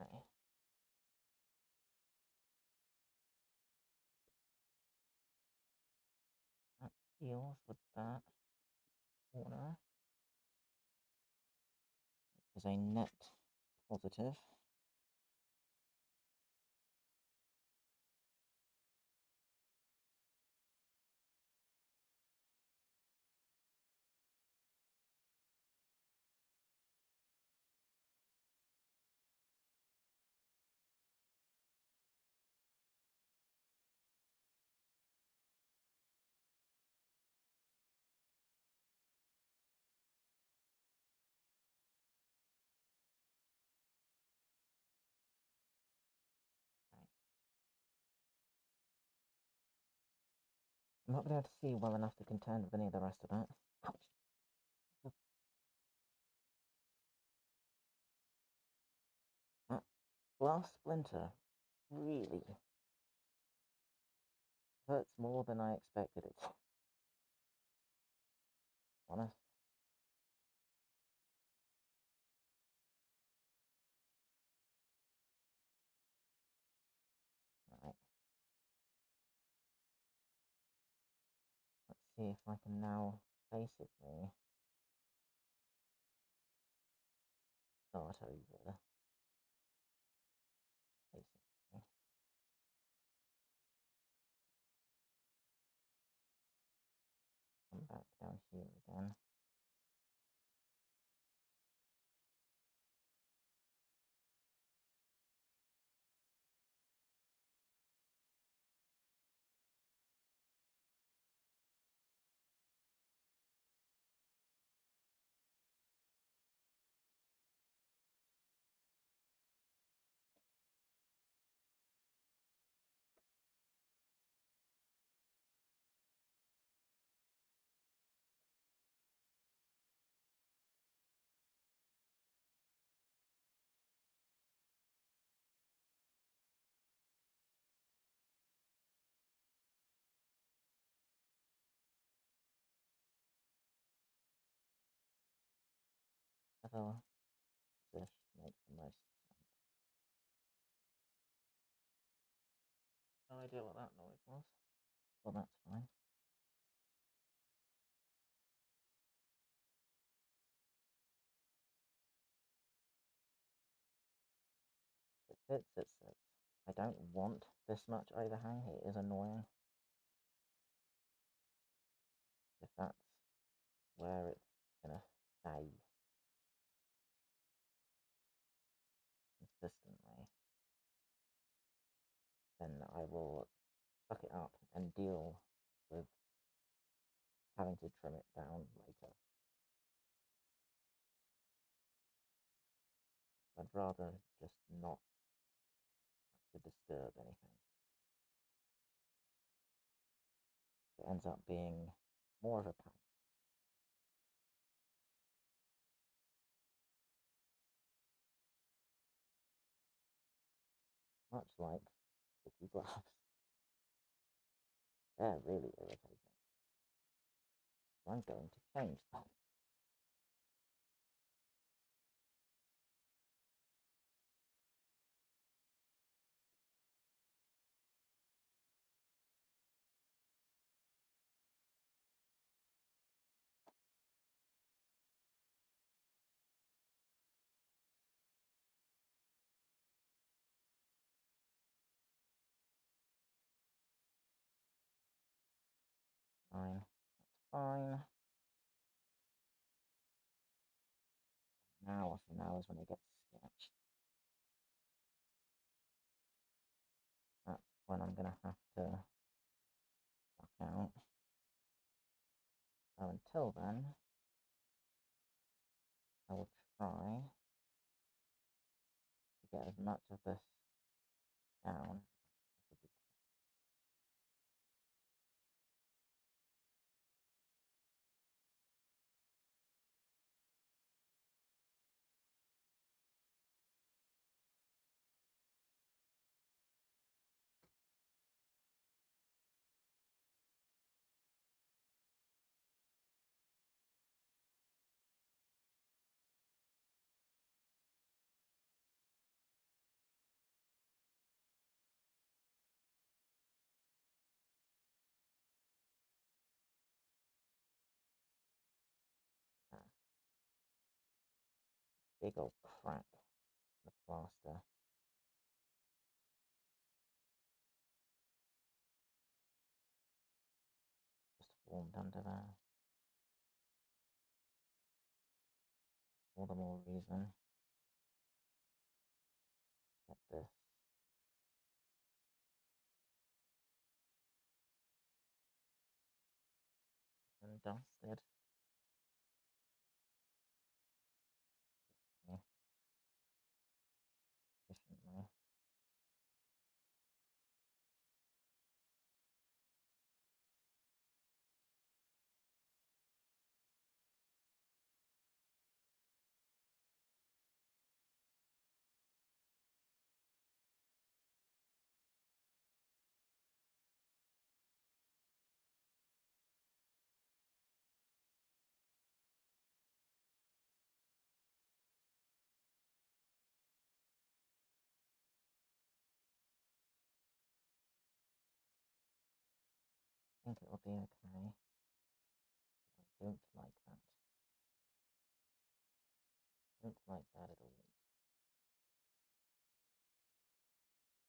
S1: Okay. That deals with that corner, which is a net positive. I'm not going to be able to see well enough to contend with any of the rest of that. Ouch. That glass splinter really hurts more than I expected it to. Honest. Right. Let's see if I can now basically start over. Basically. Come back down here again. Although this makes the most sense. No idea what that noise was. Well, that's fine. It fits, it sits. I don't want this much overhang. It is annoying. If that's where it's gonna stay consistently, then I will suck it up and deal with having to trim it down later. I'd rather just not have to disturb anything. It ends up being more of a pain. Much like sticky gloves. They're really irritating. So I'm going to change that. Fine. That's fine. Now is when it gets sketched. That's when I'm gonna have to back out. So until then, I will try to get as much of this down as possibly can. Ah, big old crack in the plaster. Just formed under there. All the more reason. Get this and dusted. Okay, efficiently. be okay. I don't like that. Don't like that at all.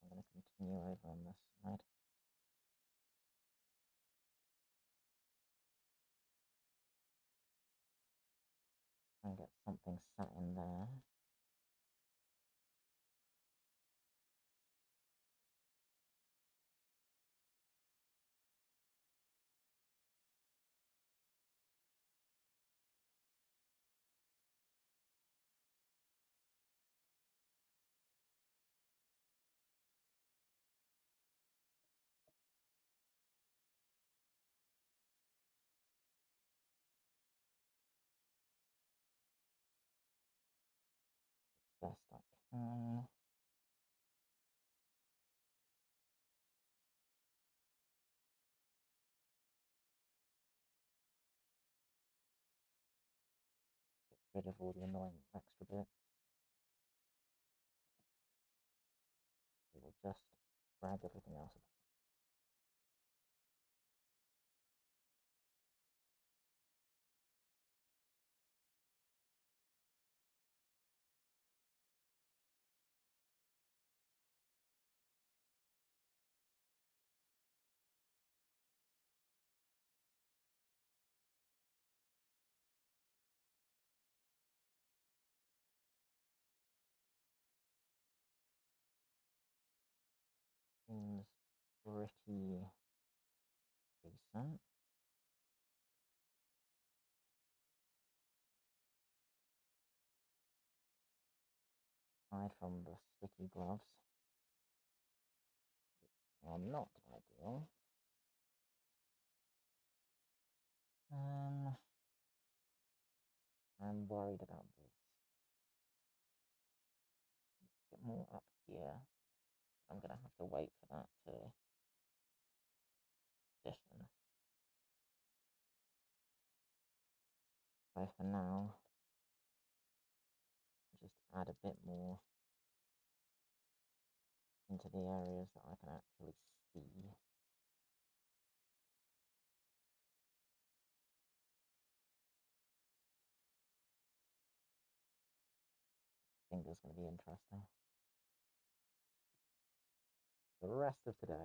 S1: I'm going to continue over on this side. Try and get something sat in there. Best I can. Get rid of all the annoying extra bits. We will just drag everything else. Seems pretty decent. Aside from the sticky gloves, are not ideal. I'm worried about this. Get more up here. I'm gonna have to wait for that to stiffen. So for now, just add a bit more into the areas that I can actually see. I think this is going to be interesting. The rest of today,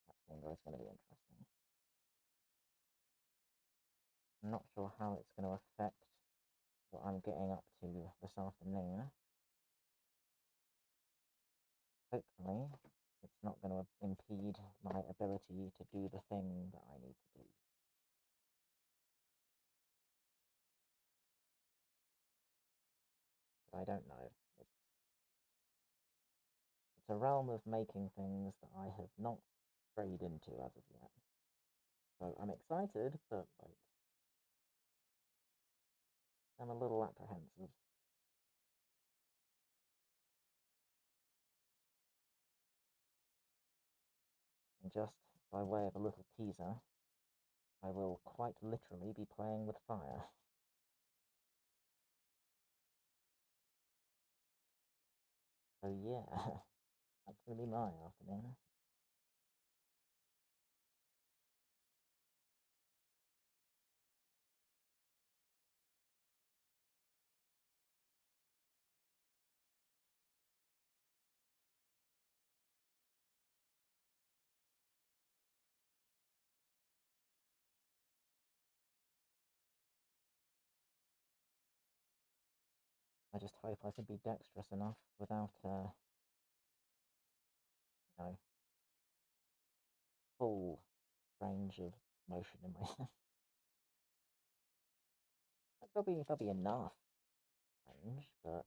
S1: that finger is going to be interesting. I'm not sure how it's going to affect what I'm getting up to this afternoon. Hopefully, it's not going to impede my ability to do the thing that I need to do. But I don't know. It's a realm of making things that I have not strayed into as of yet. So I'm excited, but like I'm a little apprehensive. And just by way of a little teaser, I will quite literally be playing with fire. So yeah, that's going to be my afternoon. I just hope I can be dexterous enough without, full range of motion in my hand. There'll be enough range, but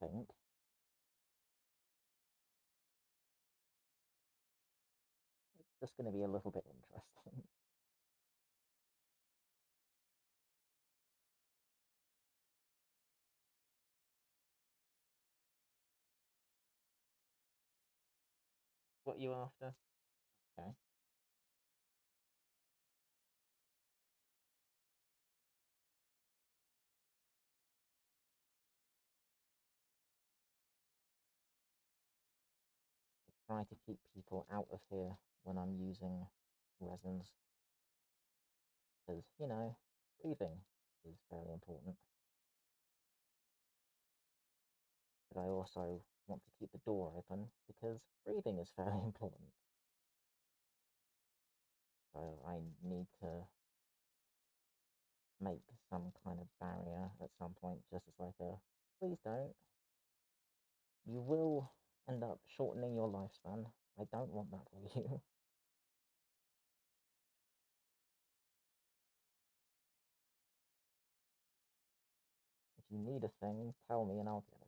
S1: I think it's just going to be a little bit interesting. What are you after? Okay. try to keep people out of here when I'm using resins, because, you know, breathing is very important. But I also want to keep the door open because breathing is very important. So I need to make some kind of barrier at some point, just as like a, please don't. You will end up shortening your lifespan. I don't want that for you. If you need a thing, tell me and I'll get it.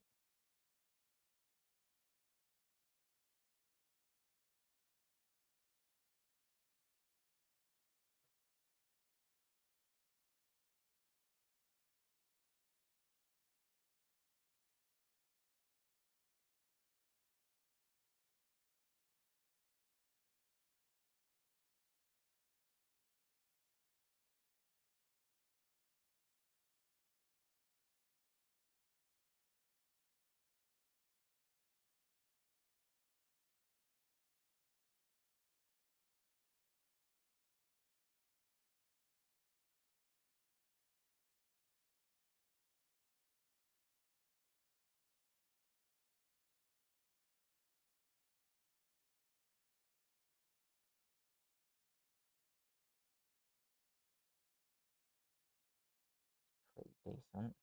S1: Pretty decent.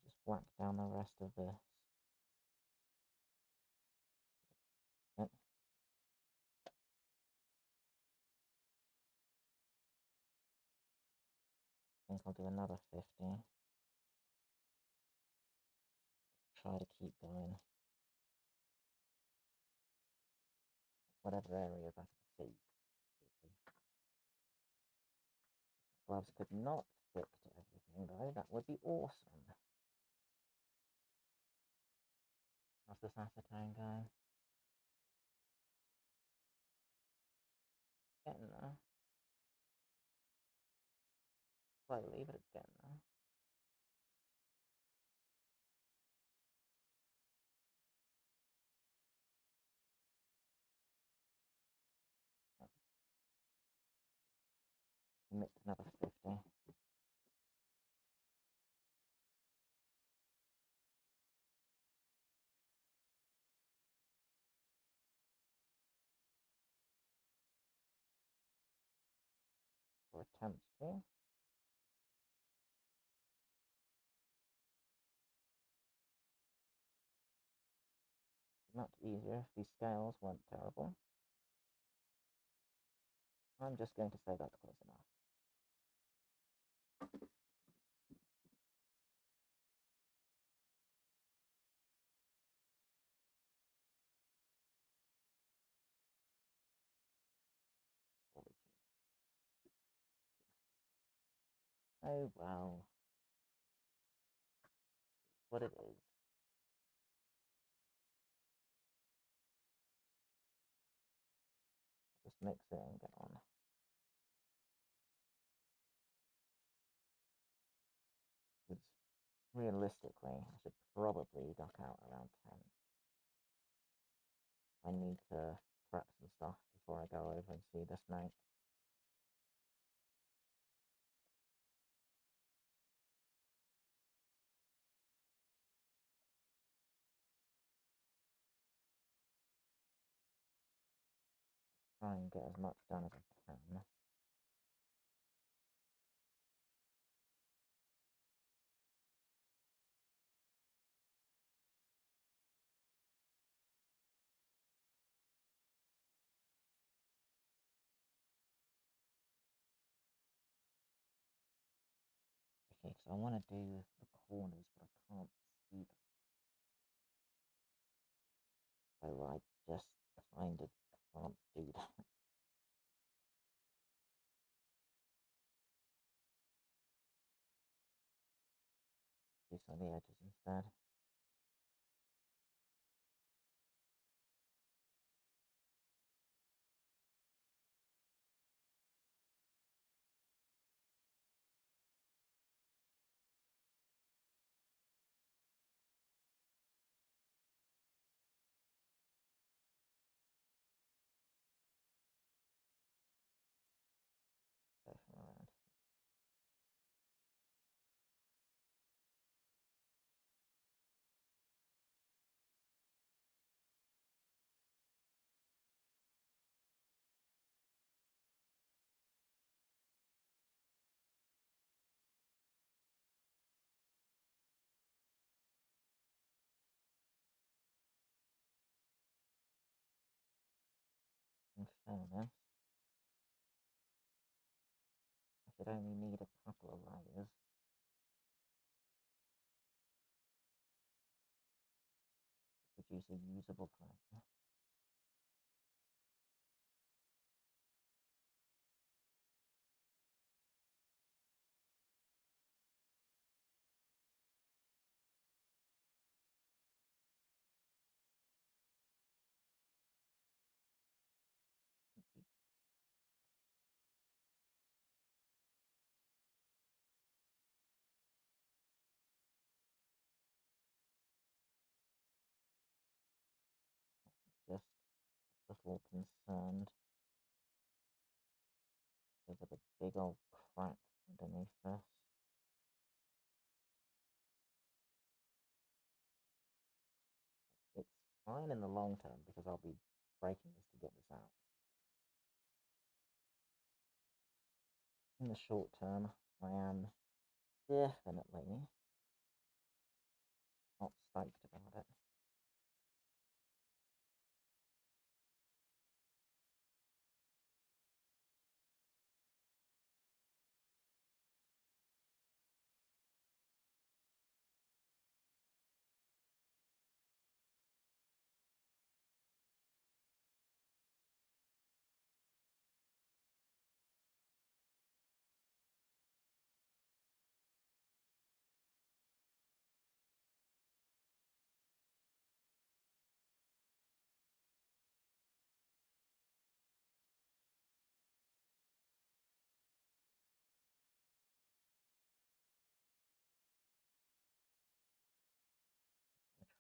S1: Just whack down the rest of this. Yep. I think I'll do another 50. Try to keep going. Whatever areas I can see. Gloves could not stick to everything though, that would be awesome. How's this acetone going? Getting there. Slowly, but it's getting there. Mix another 50. Or attempt to. Much easier if these scales weren't terrible. I'm just going to say that's close enough. Oh well. What it is. Just mix it and get on. Because realistically, I should probably duck out around 10. I need to prep some stuff before I go over and see this mate. Try and get as much done as I can. Okay, so I want to do the corners, but I can't see them. So I just kind of can't do that. Do some of the edges instead. fairness, I should only need a couple of layers to produce a usable frame. Just a little concerned over the big old crack underneath this. It's fine in the long term because I'll be breaking this to get this out. In the short term, I am definitely not stoked about it.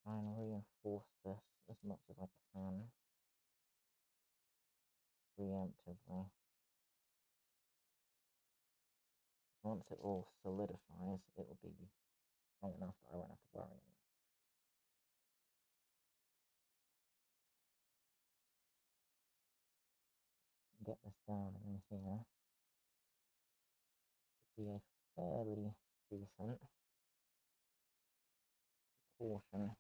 S1: I try and reinforce this as much as I can preemptively. Once it all solidifies, it will be strong enough that I won't have to worry anymore. Get this down in here. Be a fairly decent portion.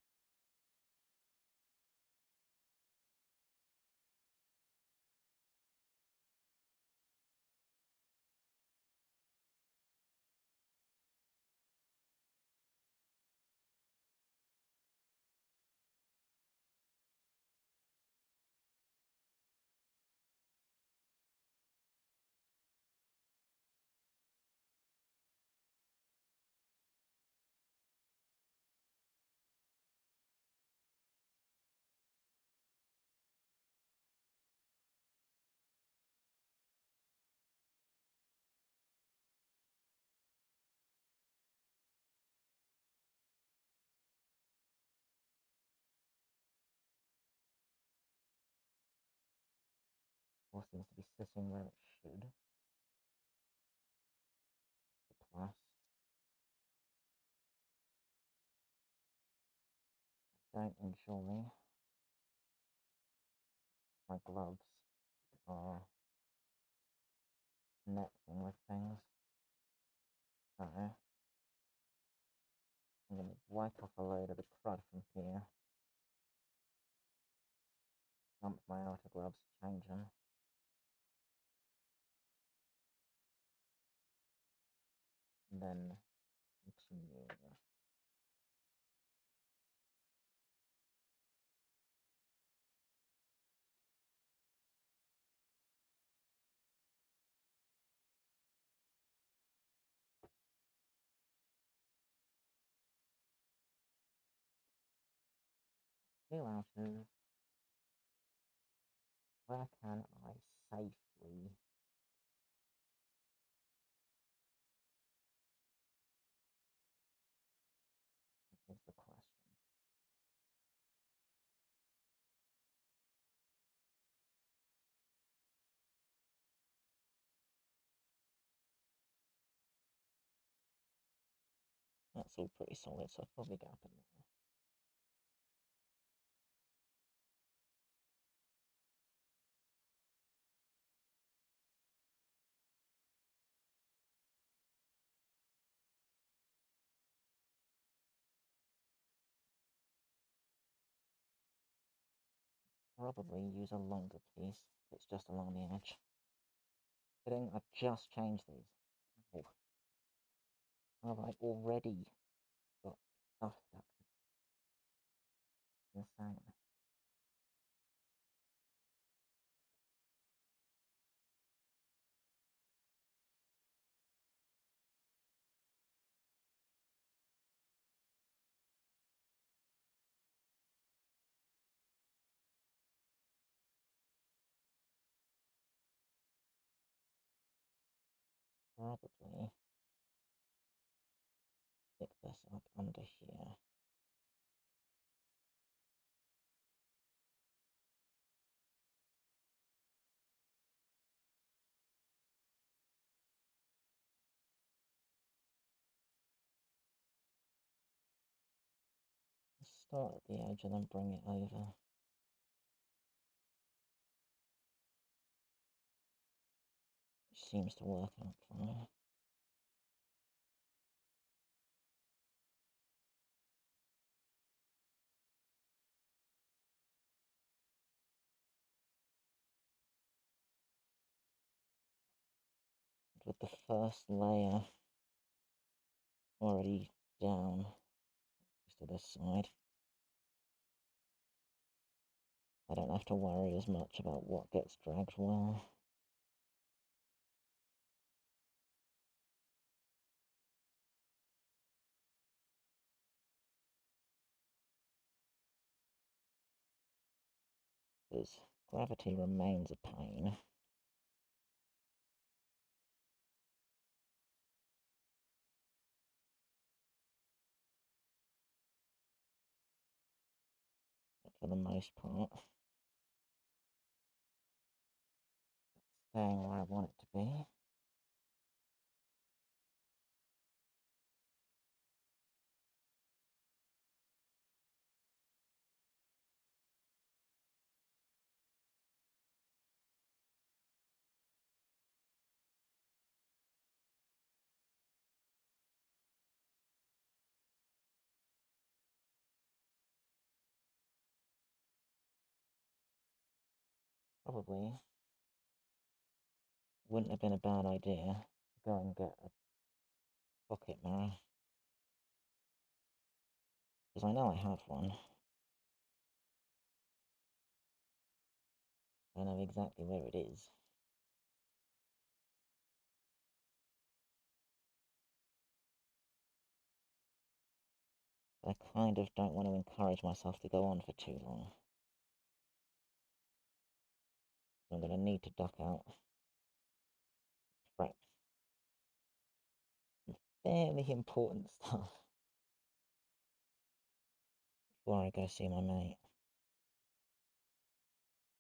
S1: All seems to be sitting where it should. The plus. I don't enjoy my gloves are netting with things. So I'm going to wipe off a load of the crud from here. Dump my outer gloves, change them. And then continue. Two outers. Where can I safely is the question. That's all pretty solid, so I'll probably gap in there. probably use a longer piece. It's just along the edge. I've just changed these. Oh, have I already got stuff stuck? Insane. Probably pick this up under here. Start at the edge and then bring it over. Seems to work out fine. With the first layer already down to this side, I don't have to worry as much about what gets dragged where. Because gravity remains a pain. For the most part. Staying where I want it to be. Probably wouldn't have been a bad idea to go and get a pocket mirror. Because I know I have one. I know exactly where it is. But I kind of don't want to encourage myself to go on for too long. So I'm going to need to duck out. Right. Some fairly important stuff before I go see my mate.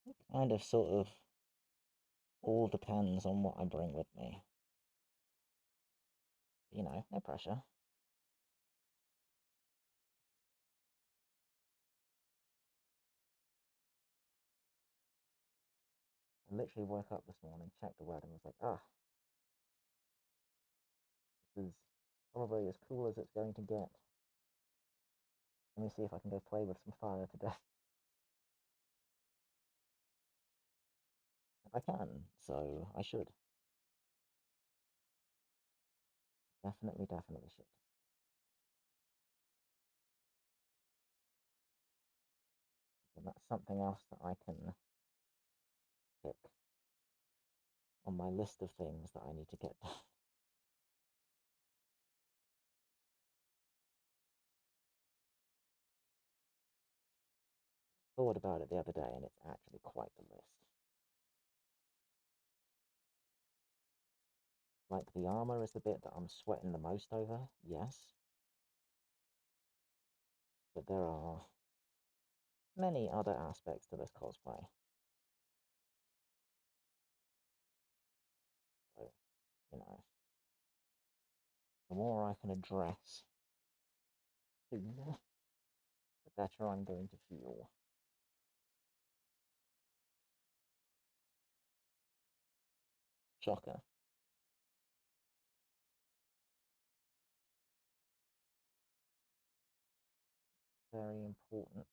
S1: It kind of sort of all depends on what I bring with me. You know, no pressure. I literally woke up this morning, checked the weather, and was like, ah, this is probably as cool as it's going to get. Let me see if I can go play with some fire today. I can, so I should. Definitely, definitely should. And that's something else that I can pick on my list of things that I need to get done. Thought about it the other day, and it's actually quite the list. Like, the armor is the bit that I'm sweating the most over, yes. But there are many other aspects to this cosplay. So, you know, the more I can address food, the better I'm going to feel. Shocker. Very important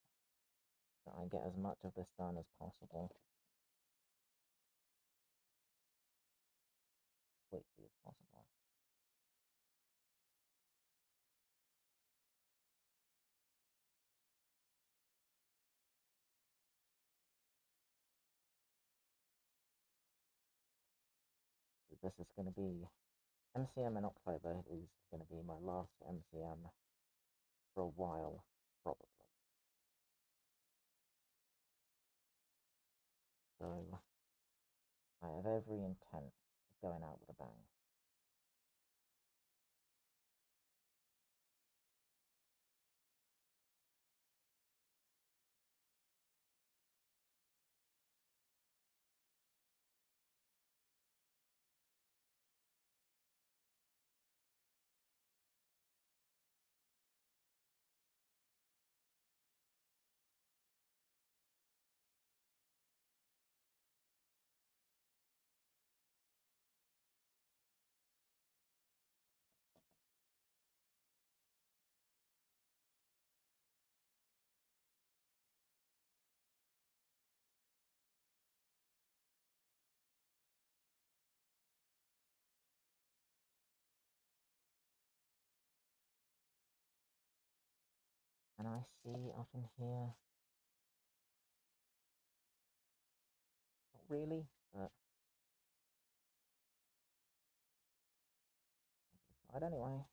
S1: that I get as much of this done as possible. Quickly as possible. This is going to be MCM in October is going to be my last MCM for a while, probably. So I have every intent of going out with a bang. And I see up in here, not really, but I'll try it anyway.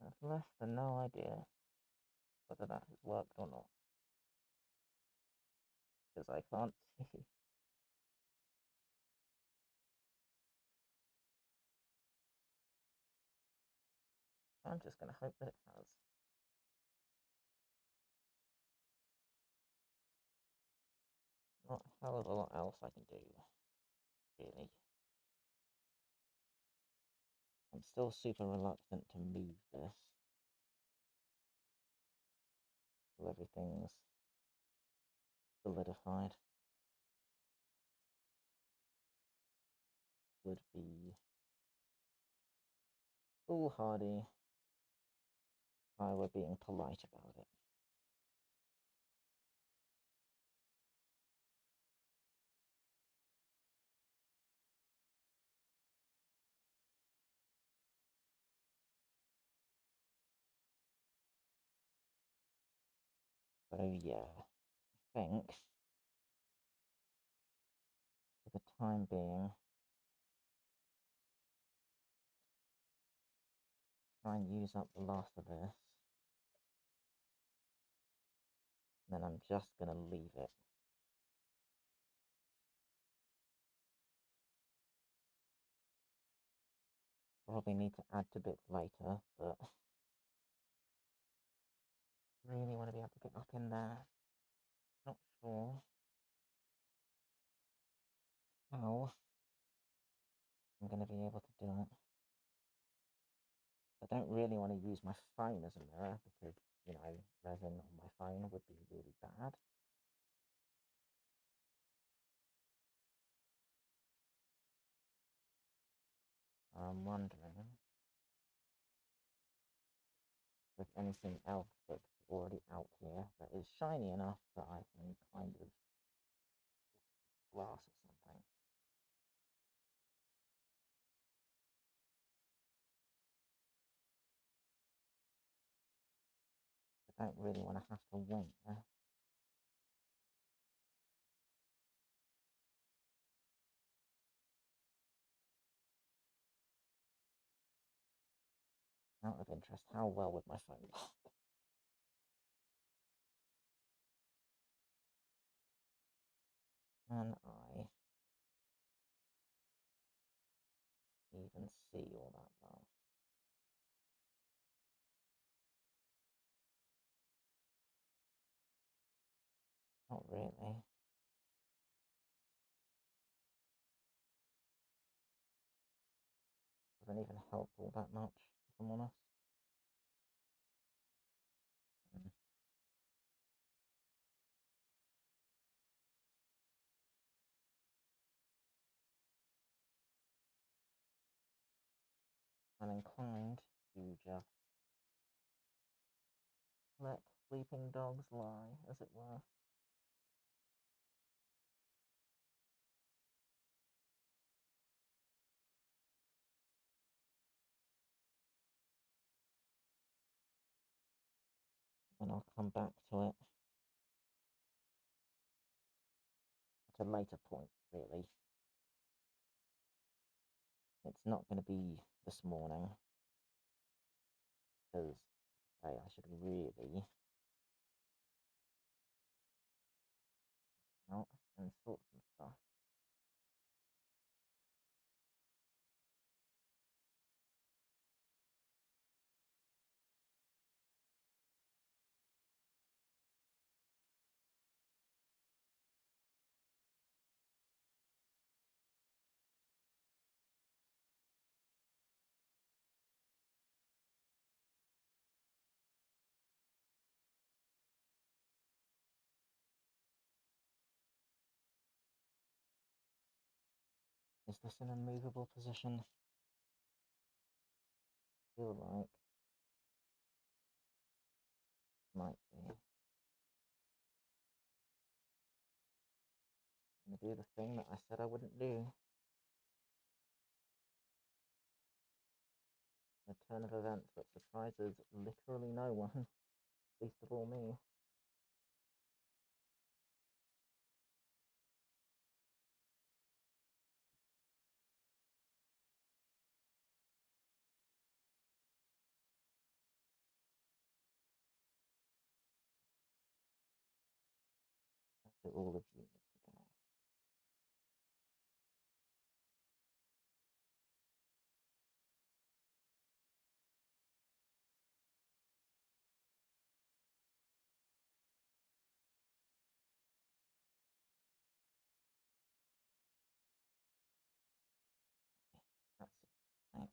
S1: I have less than no idea whether that has worked or not, because I can't see. I'm just going to hope that it has. Not a hell of a lot else I can do, really. I'm still super reluctant to move this. So everything's solidified. Would be foolhardy if I were being polite about it. So yeah, I think for the time being, try and use up the last of this. And then I'm just going to leave it. Probably need to add to bits later, but really want to be able to get up in there. Not sure how I'm going to be able to do it. I don't really want to use my phone as a mirror because, you know, resin on my phone would be really bad. I'm wondering if anything else that's already out here that is shiny enough that I can kind of glass or something. I don't really want to have to wait there. Out of interest, how well would my phone last? Can I even see all that well? Not really. Doesn't even help all that much, if I'm honest. Mm. I'm inclined to just let sleeping dogs lie, as it were. And I'll come back to it at a later point, really. It's not going to be this morning, because I should really out and sort some stuff. Is this an immovable position? I feel like might be. I'm gonna do the thing that I said I wouldn't do. A turn of events that surprises literally no one, least of all me. So all of you need to go. That's it. Right.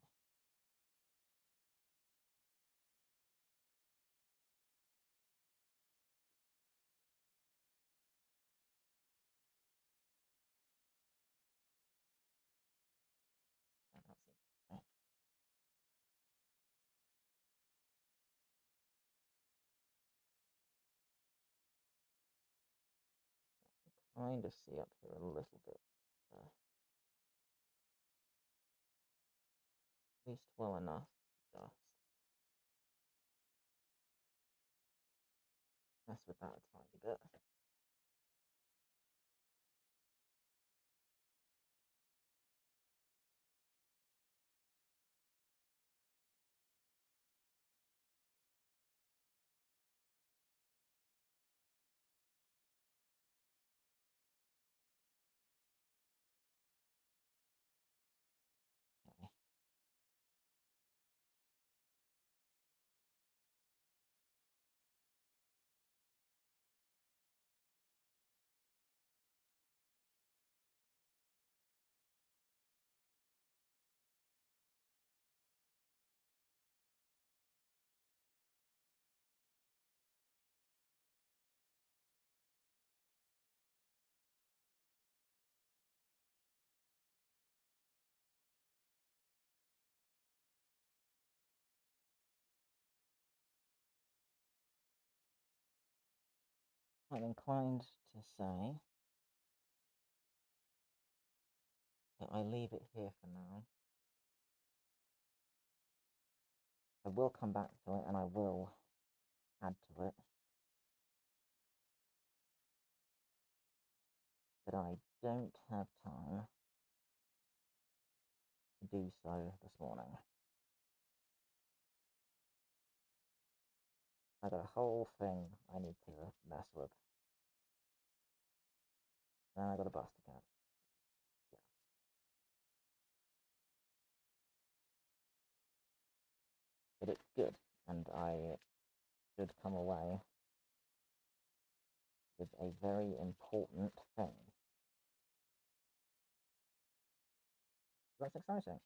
S1: That's it. Right. Kind of see up here a little bit. At least well enough. Just mess with that a tiny bit. Okay. I'm inclined to say that I leave it here for now. I will come back to it and I will add to it, but I don't have time to do so this morning. I got a whole thing I need to mess with. Then I got a bust account. Yeah. But it's good, and I should come away with a very important thing. That's exciting.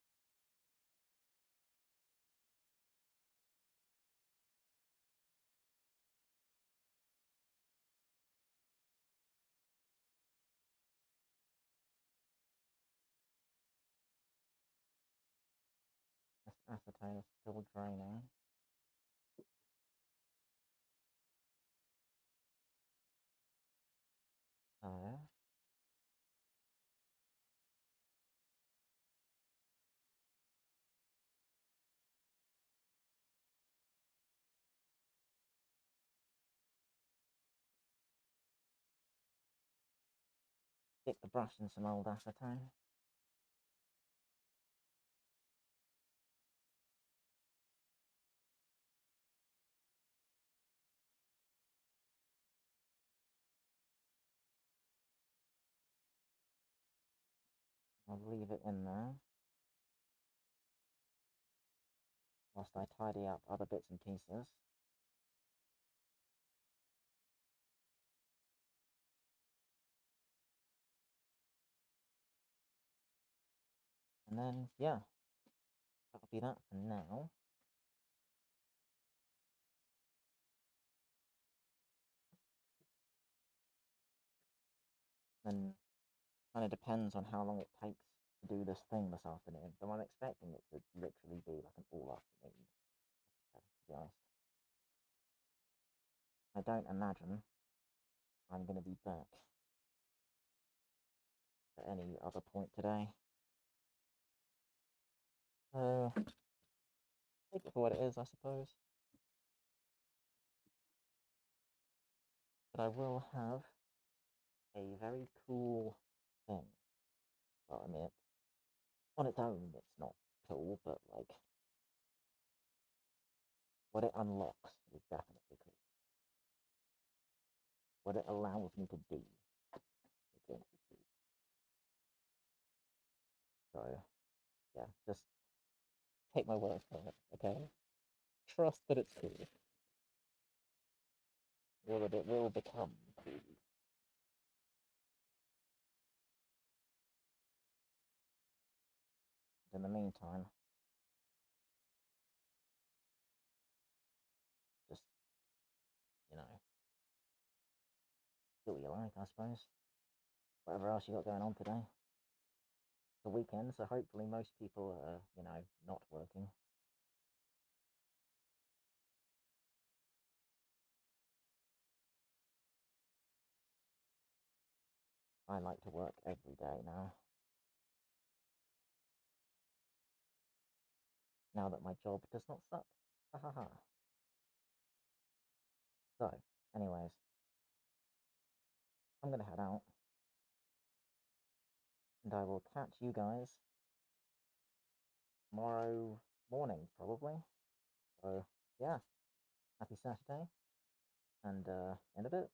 S1: This acetone is still draining. So, stick the brush in some old acetone. I'll leave it in there whilst I tidy up other bits and pieces. And then, yeah, that'll be that for now. Then kind of depends on how long it takes to do this thing this afternoon. Though I'm expecting it to literally be like an all afternoon, to be honest. I don't imagine I'm going to be back at any other point today. So, take it for what it is, I suppose. But I will have a very cool thing. Well, I mean, on its own, it's not cool, but like, what it unlocks is definitely cool. What it allows me to do is going to be cool. So, yeah, just take my word for it, okay? Trust that it's cool. Or that it will become cool. In the meantime, just, you know, do what you like, I suppose. Whatever else you got going on today. It's the weekend, so hopefully most people are, you know, not working. I like to work every day now. Now that my job does not suck. Ha ha ha. So, anyways, I'm gonna head out. And I will catch you guys tomorrow morning, probably. So, yeah, happy Saturday, and in a bit.